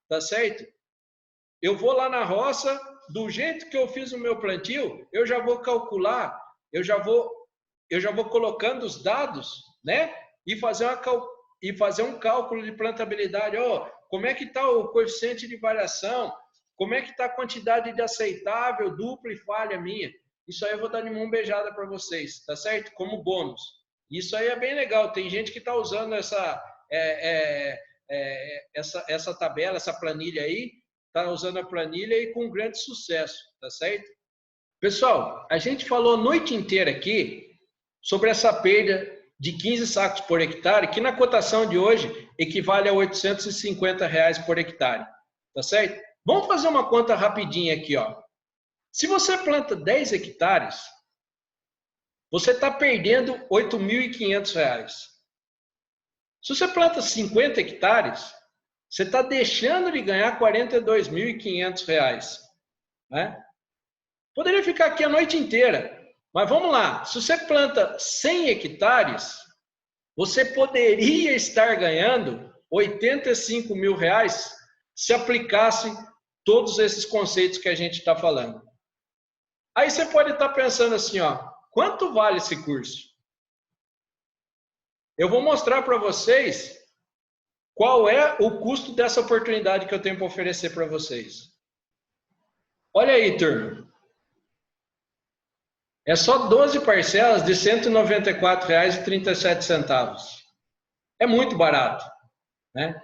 tá certo? Eu vou lá na roça, do jeito que eu fiz o meu plantio, eu já vou calcular, eu já vou colocando os dados, né? E fazer um cálculo de plantabilidade. Ó, como é que está o coeficiente de variação? Como é que está a quantidade de aceitável, dupla e falha minha? Isso aí eu vou dar de mão beijada para vocês, tá certo? Como bônus. Isso aí é bem legal. Tem gente que está usando essa tabela, essa planilha aí, está usando a planilha e com grande sucesso, tá certo? Pessoal, a gente falou a noite inteira aqui sobre essa perda de 15 sacos por hectare, que na cotação de hoje equivale a R$ 850 por hectare, tá certo? Vamos fazer uma conta rapidinha aqui, ó. Se você planta 10 hectares, você está perdendo R$ 8.500. Se você planta 50 hectares, você está deixando de ganhar R$ 42.500, né? Poderia ficar aqui a noite inteira, mas vamos lá. Se você planta 100 hectares, você poderia estar ganhando R$ 85.000 se aplicasse todos esses conceitos que a gente está falando. Aí você pode estar pensando assim, ó, quanto vale esse curso? Eu vou mostrar para vocês qual é o custo dessa oportunidade que eu tenho para oferecer para vocês. Olha aí, turma. É só 12 parcelas de R$ 194,37. É muito barato, né?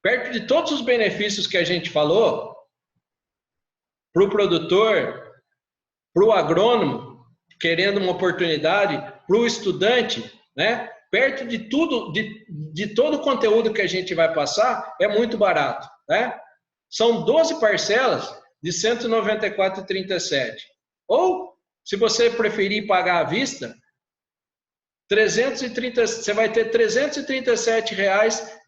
Perto de todos os benefícios que a gente falou, para o produtor, para o agrônomo, querendo uma oportunidade, para o estudante, né? Perto de tudo, de todo o conteúdo que a gente vai passar, é muito barato, né? São 12 parcelas de R$ 194,37. Ou, se você preferir pagar à vista, você vai ter R$ 337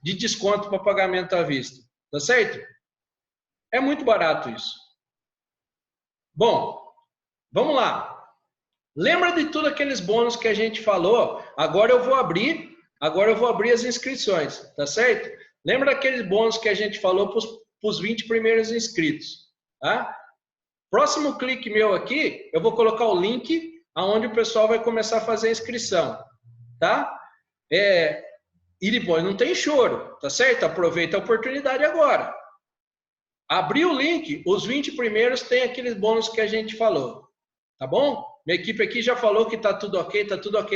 de desconto para pagamento à vista. Tá certo? É muito barato isso. Bom, vamos lá. Lembra de tudo aqueles bônus que a gente falou? Agora eu vou abrir as inscrições, tá certo? Lembra daqueles bônus que a gente falou para os 20 primeiros inscritos, tá? Próximo clique meu aqui, eu vou colocar o link aonde o pessoal vai começar a fazer a inscrição, tá? E depois não tem choro, tá certo? Aproveita a oportunidade agora. Abriu o link, os 20 primeiros têm aqueles bônus que a gente falou, tá bom? Minha equipe aqui já falou que tá tudo ok,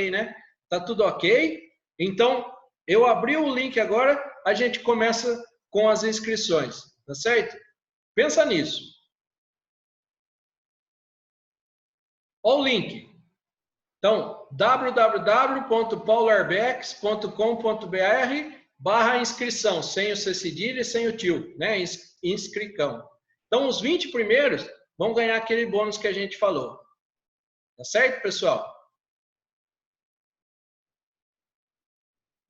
né? Tá tudo ok. Então, eu abri o link agora, a gente começa com as inscrições, tá certo? Pensa nisso. Olha o link. Então, www.pauloarbex.com.br/inscrição, sem o C cedilha e sem o tio, né? Inscricão. Então, os 20 primeiros vão ganhar aquele bônus que a gente falou. Tá certo, pessoal?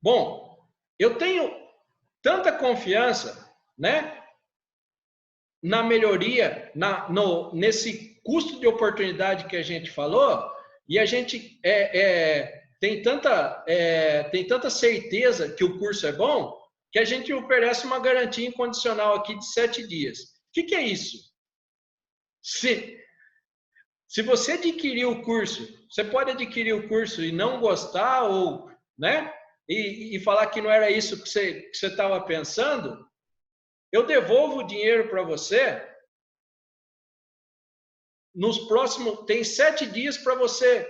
Bom, eu tenho tanta confiança, né, na melhoria, nesse custo de oportunidade que a gente falou, e a gente tem tanta certeza que o curso é bom, que a gente oferece uma garantia incondicional aqui de 7 dias. O que é isso? Se você adquirir o curso, você pode adquirir o curso e não gostar, ou, né, e falar que não era isso que você estava pensando, eu devolvo o dinheiro para você. Nos próximos, tem 7 dias para você.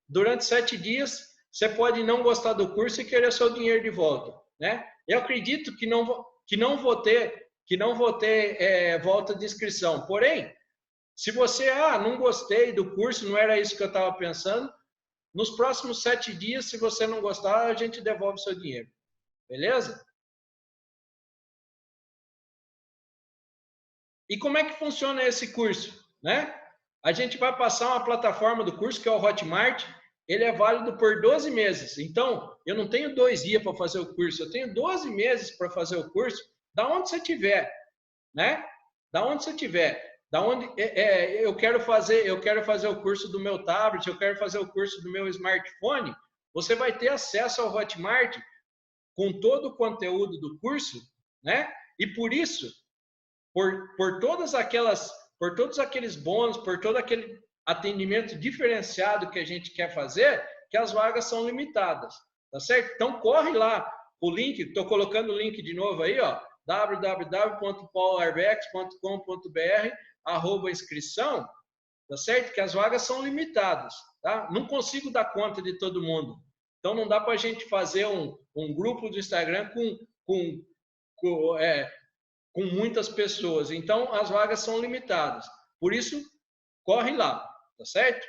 Durante 7 dias, você pode não gostar do curso e querer seu dinheiro de volta, né? Eu acredito que não vou ter volta de inscrição. Porém, se você, não gostei do curso, não era isso que eu estava pensando, nos próximos 7 dias, se você não gostar, a gente devolve seu dinheiro. Beleza? E como é que funciona esse curso, né? A gente vai passar uma plataforma do curso, que é o Hotmart. Ele é válido por 12 meses. Então, eu não tenho 2 dias para fazer o curso, eu tenho 12 meses para fazer o curso, da onde você estiver, né? Da onde você estiver. Da onde eu quero fazer o curso do meu tablet, eu quero fazer o curso do meu smartphone, você vai ter acesso ao Hotmart com todo o conteúdo do curso, né? E por isso, por todos aqueles bônus, por todo aquele atendimento diferenciado que a gente quer fazer, que as vagas são limitadas, tá certo? Então corre lá o link, estou colocando o link de novo aí, ó, www.pauloarbex.com.br/inscrição, tá certo? Que as vagas são limitadas, tá? Não consigo dar conta de todo mundo. Então não dá para a gente fazer um grupo do Instagram com com muitas pessoas. Então, as vagas são limitadas. Por isso, corre lá, tá certo?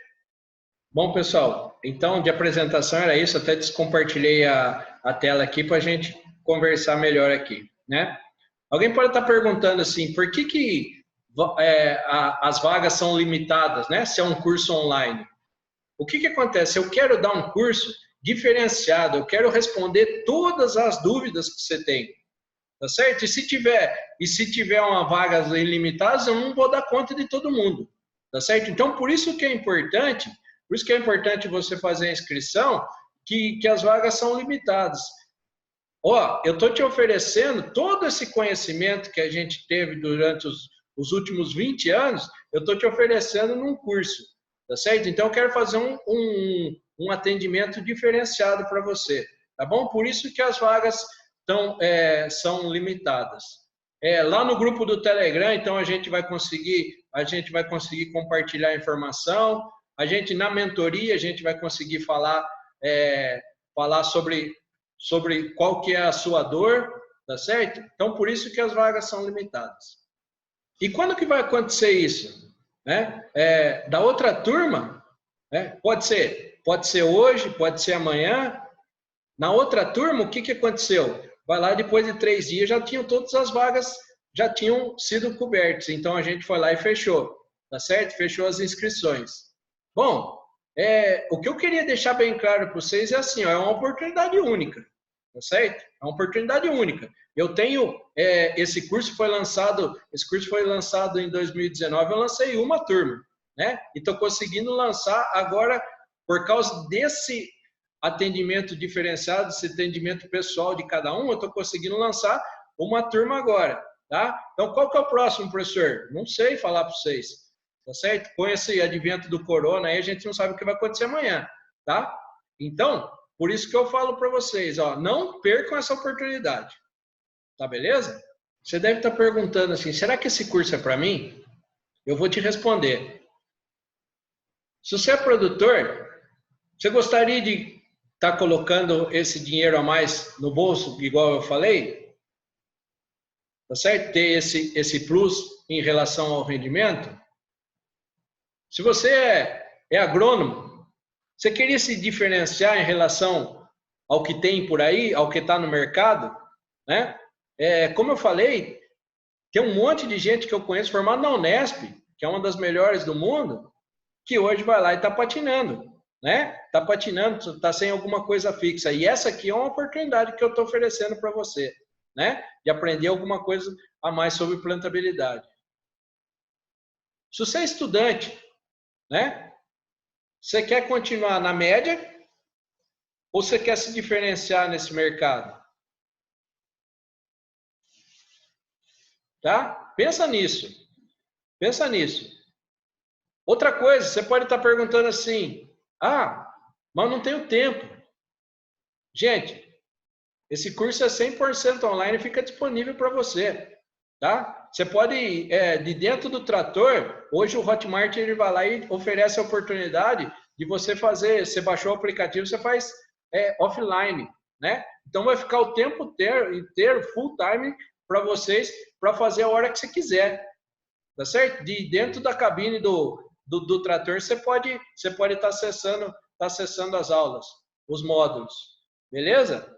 Bom, pessoal, então de apresentação era isso. Até descompartilhei a tela aqui para a gente conversar melhor aqui, né? Alguém pode estar perguntando assim, por que as vagas são limitadas, né? Se é um curso online. O que acontece? Eu quero dar um curso diferenciado, eu quero responder todas as dúvidas que você tem, tá certo? E se tiver uma vaga ilimitada, eu não vou dar conta de todo mundo, tá certo? Então, por isso que é importante você fazer a inscrição, que as vagas são limitadas. Ó, eu estou te oferecendo todo esse conhecimento que a gente teve durante os últimos 20 anos, eu estou te oferecendo num curso, tá certo? Então, eu quero fazer um atendimento diferenciado para você, tá bom? Por isso que as vagas são limitadas. Lá no grupo do Telegram, então, a gente vai conseguir compartilhar informação. Na mentoria, a gente vai conseguir falar sobre qual que é a sua dor, tá certo? Então, por isso que as vagas são limitadas. E quando que vai acontecer isso? Da outra turma, pode ser hoje, pode ser amanhã. Na outra turma, o que aconteceu? Vai lá, depois de 3 dias, todas as vagas já tinham sido cobertas. Então, a gente foi lá e fechou, tá certo? Fechou as inscrições. Bom, o que eu queria deixar bem claro para vocês é assim, ó, é uma oportunidade única, tá certo? É uma oportunidade única. Eu tenho, esse curso foi lançado em 2019, eu lancei uma turma, né? E estou conseguindo lançar agora, por causa desse atendimento diferenciado, esse atendimento pessoal de cada um, eu estou conseguindo lançar uma turma agora, tá? Então, qual que é o próximo, professor? Não sei falar para vocês. Tá certo? Com esse advento do corona aí, a gente não sabe o que vai acontecer amanhã, tá? Então, por isso que eu falo para vocês, ó, não percam essa oportunidade, tá beleza? Você deve estar perguntando assim, será que esse curso é para mim? Eu vou te responder. Se você é produtor, você gostaria de estar colocando esse dinheiro a mais no bolso, igual eu falei? Tá certo? Ter esse plus em relação ao rendimento? Se você é agrônomo, você queria se diferenciar em relação ao que tem por aí, ao que está no mercado, né? Como eu falei, tem um monte de gente que eu conheço formada na Unesp, que é uma das melhores do mundo, que hoje vai lá e está patinando, né? Está patinando, está sem alguma coisa fixa. E essa aqui é uma oportunidade que eu estou oferecendo para você, né? De aprender alguma coisa a mais sobre plantabilidade. Se você é estudante, né? Você quer continuar na média ou você quer se diferenciar nesse mercado? Tá? Pensa nisso. Pensa nisso. Outra coisa, você pode estar perguntando assim, mas não tenho tempo. Gente, esse curso é 100% online e fica disponível para você. Tá? Você pode, de dentro do trator, hoje o Hotmart ele vai lá e oferece a oportunidade de você fazer, você baixou o aplicativo, você faz offline, né? Então vai ficar o tempo inteiro full time para vocês, para fazer a hora que você quiser, tá certo? De dentro da cabine do trator, você pode estar acessando as aulas, os módulos, beleza?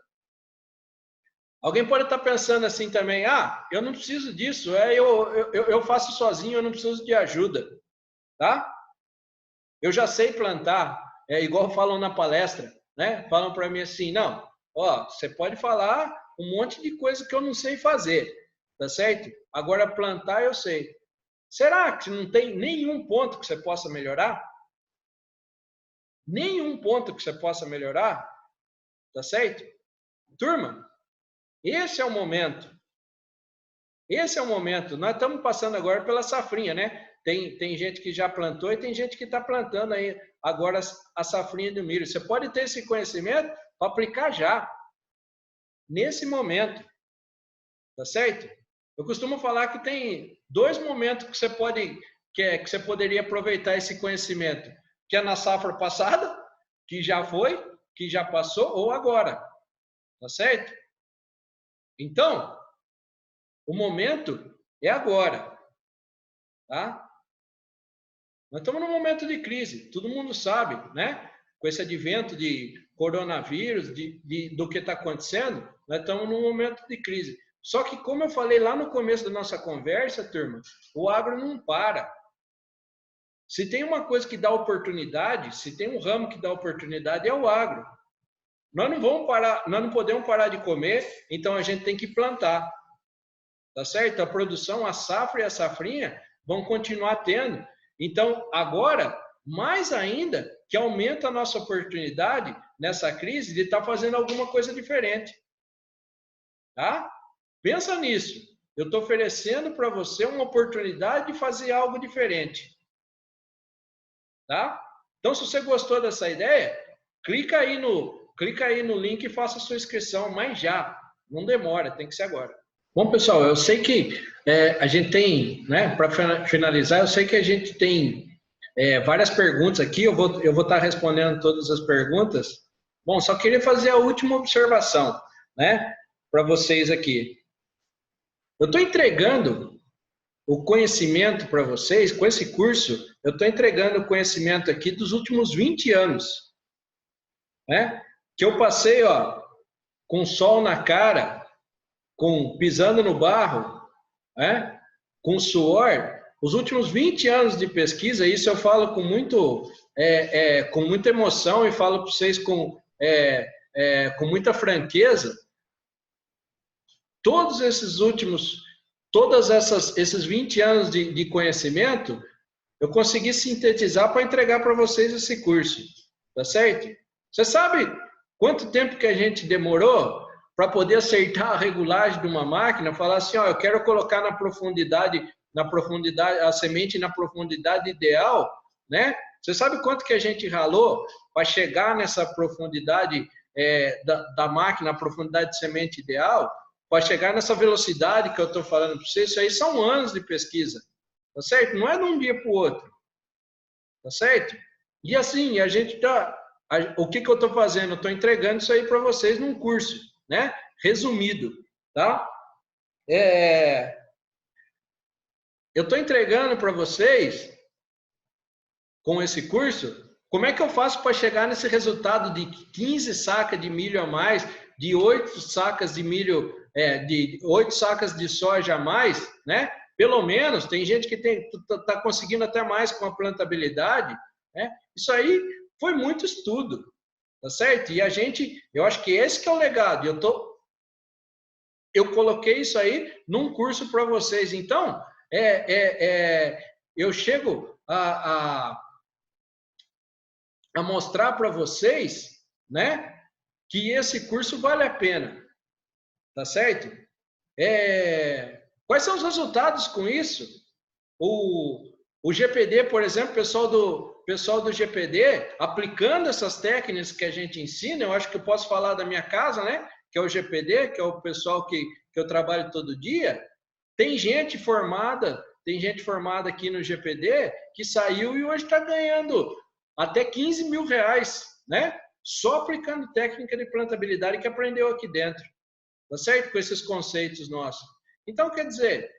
Alguém pode estar pensando assim também, eu não preciso disso, eu faço sozinho, eu não preciso de ajuda, tá? Eu já sei plantar, igual falam na palestra, né? Falam para mim assim, não, você pode falar um monte de coisa que eu não sei fazer, tá certo? Agora plantar eu sei. Será que não tem nenhum ponto que você possa melhorar? Nenhum ponto que você possa melhorar, tá certo? Turma, esse é o momento. Esse é o momento. Nós estamos passando agora pela safrinha, né? Tem gente que já plantou e tem gente que está plantando aí agora a safrinha do milho. Você pode ter esse conhecimento para aplicar já, nesse momento. Tá certo? Eu costumo falar que tem 2 momentos que você poderia aproveitar esse conhecimento, que é na safra passada, que já foi, que já passou, ou agora. Tá certo? Então, O momento é agora, tá? Nós estamos num momento de crise, todo mundo sabe, né? Com esse advento de coronavírus, do que está acontecendo, nós estamos num momento de crise. Só que, como eu falei lá no começo da nossa conversa, turma, o agro não para. Se tem uma coisa que dá oportunidade, se tem um ramo que dá oportunidade, é o agro. Nós não vamos parar, nós não podemos parar de comer, então a gente tem que plantar. Tá certo? A produção, a safra e a safrinha vão continuar tendo. Então, agora, mais ainda, que aumenta a nossa oportunidade nessa crise de estar fazendo alguma coisa diferente. Tá? Pensa nisso. Eu estou oferecendo para você uma oportunidade de fazer algo diferente. Tá? Então, se você gostou dessa ideia, clica aí no link e faça a sua inscrição, mas já. Não demora, tem que ser agora. Bom, pessoal, eu sei que a gente tem, né, para finalizar, eu sei que a gente tem várias perguntas aqui, eu vou estar respondendo todas as perguntas. Bom, só queria fazer a última observação, né, para vocês aqui. Eu estou entregando o conhecimento para vocês, com esse curso, eu estou entregando o conhecimento aqui dos últimos 20 anos, né, que eu passei, ó, com sol na cara, pisando no barro, né? Com suor, os últimos 20 anos de pesquisa, isso eu falo com muita emoção e falo para vocês com muita franqueza. Todos esses 20 anos de conhecimento, eu consegui sintetizar para entregar para vocês esse curso, tá certo? Você sabe quanto tempo que a gente demorou para poder acertar a regulagem de uma máquina, falar assim, ó, eu quero colocar na profundidade, a semente na profundidade ideal, né? Você sabe quanto que a gente ralou para chegar nessa profundidade da máquina, a profundidade de semente ideal, para chegar nessa velocidade que eu estou falando para vocês? Isso aí são anos de pesquisa, tá certo? Não é de um dia para o outro, tá certo? E assim, a gente o que eu estou fazendo? Eu estou entregando isso aí para vocês num curso, né? Resumido, tá? Eu estou entregando para vocês, com esse curso, como é que eu faço para chegar nesse resultado de 15 sacas de milho a mais, de 8 sacas de milho, de 8 sacas de soja a mais, né? Pelo menos, tem gente que está conseguindo até mais com a plantabilidade, né? Isso aí foi muito estudo. Tá certo? E eu acho que esse que é o legado. Eu coloquei isso aí num curso para vocês. Então, eu chego a mostrar para vocês, né, que esse curso vale a pena. Tá certo? Quais são os resultados com isso? O GPD, por exemplo, o pessoal do GPD, aplicando essas técnicas que a gente ensina, eu acho que eu posso falar da minha casa, né? Que é o GPD, que é o pessoal que eu trabalho todo dia. Tem gente formada aqui no GPD que saiu e hoje está ganhando até 15 mil reais, né? Só aplicando técnica de plantabilidade que aprendeu aqui dentro, tá certo? Com esses conceitos nossos. Então, quer dizer,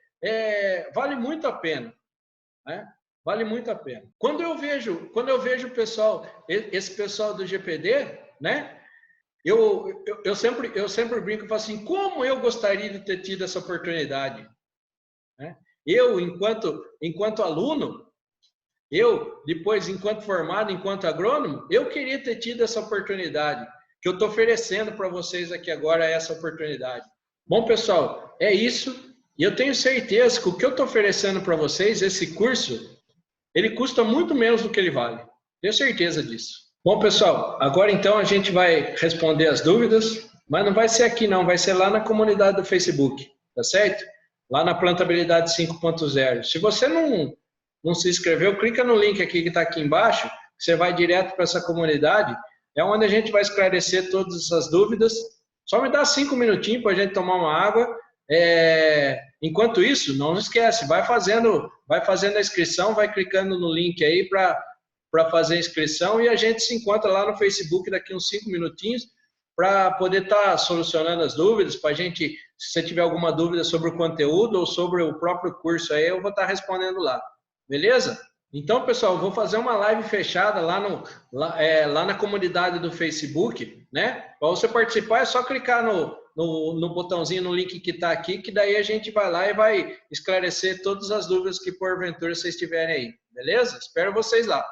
vale muito a pena, né? Vale muito a pena. Quando eu vejo o pessoal, esse pessoal do GPD, né? Eu sempre brinco e falo assim, como eu gostaria de ter tido essa oportunidade, né? Eu, enquanto aluno, depois, enquanto formado, enquanto agrônomo, eu queria ter tido essa oportunidade, que eu estou oferecendo para vocês aqui agora, essa oportunidade. Bom, pessoal, é isso. E eu tenho certeza que o que eu estou oferecendo para vocês, esse curso, ele custa muito menos do que ele vale. Tenho certeza disso. Bom, pessoal, agora então a gente vai responder as dúvidas, mas não vai ser aqui não, vai ser lá na comunidade do Facebook, tá certo? Lá na Plantabilidade 5.0. Se você não se inscreveu, clica no link aqui que está aqui embaixo, você vai direto para essa comunidade, é onde a gente vai esclarecer todas essas dúvidas. Só me dá 5 minutinhos para a gente tomar uma água. Enquanto isso, não esquece, vai fazendo a inscrição, vai clicando no link aí para fazer a inscrição e a gente se encontra lá no Facebook daqui uns 5 minutinhos para poder estar solucionando as dúvidas, para a gente Se você tiver alguma dúvida sobre o conteúdo ou sobre o próprio curso aí, eu vou estar respondendo lá. Beleza? Então, pessoal, eu vou fazer uma live fechada lá na comunidade do Facebook, né? Para você participar, é só clicar no botãozinho, no link que está aqui, que daí a gente vai lá e vai esclarecer todas as dúvidas que porventura vocês tiverem aí. Beleza? Espero vocês lá.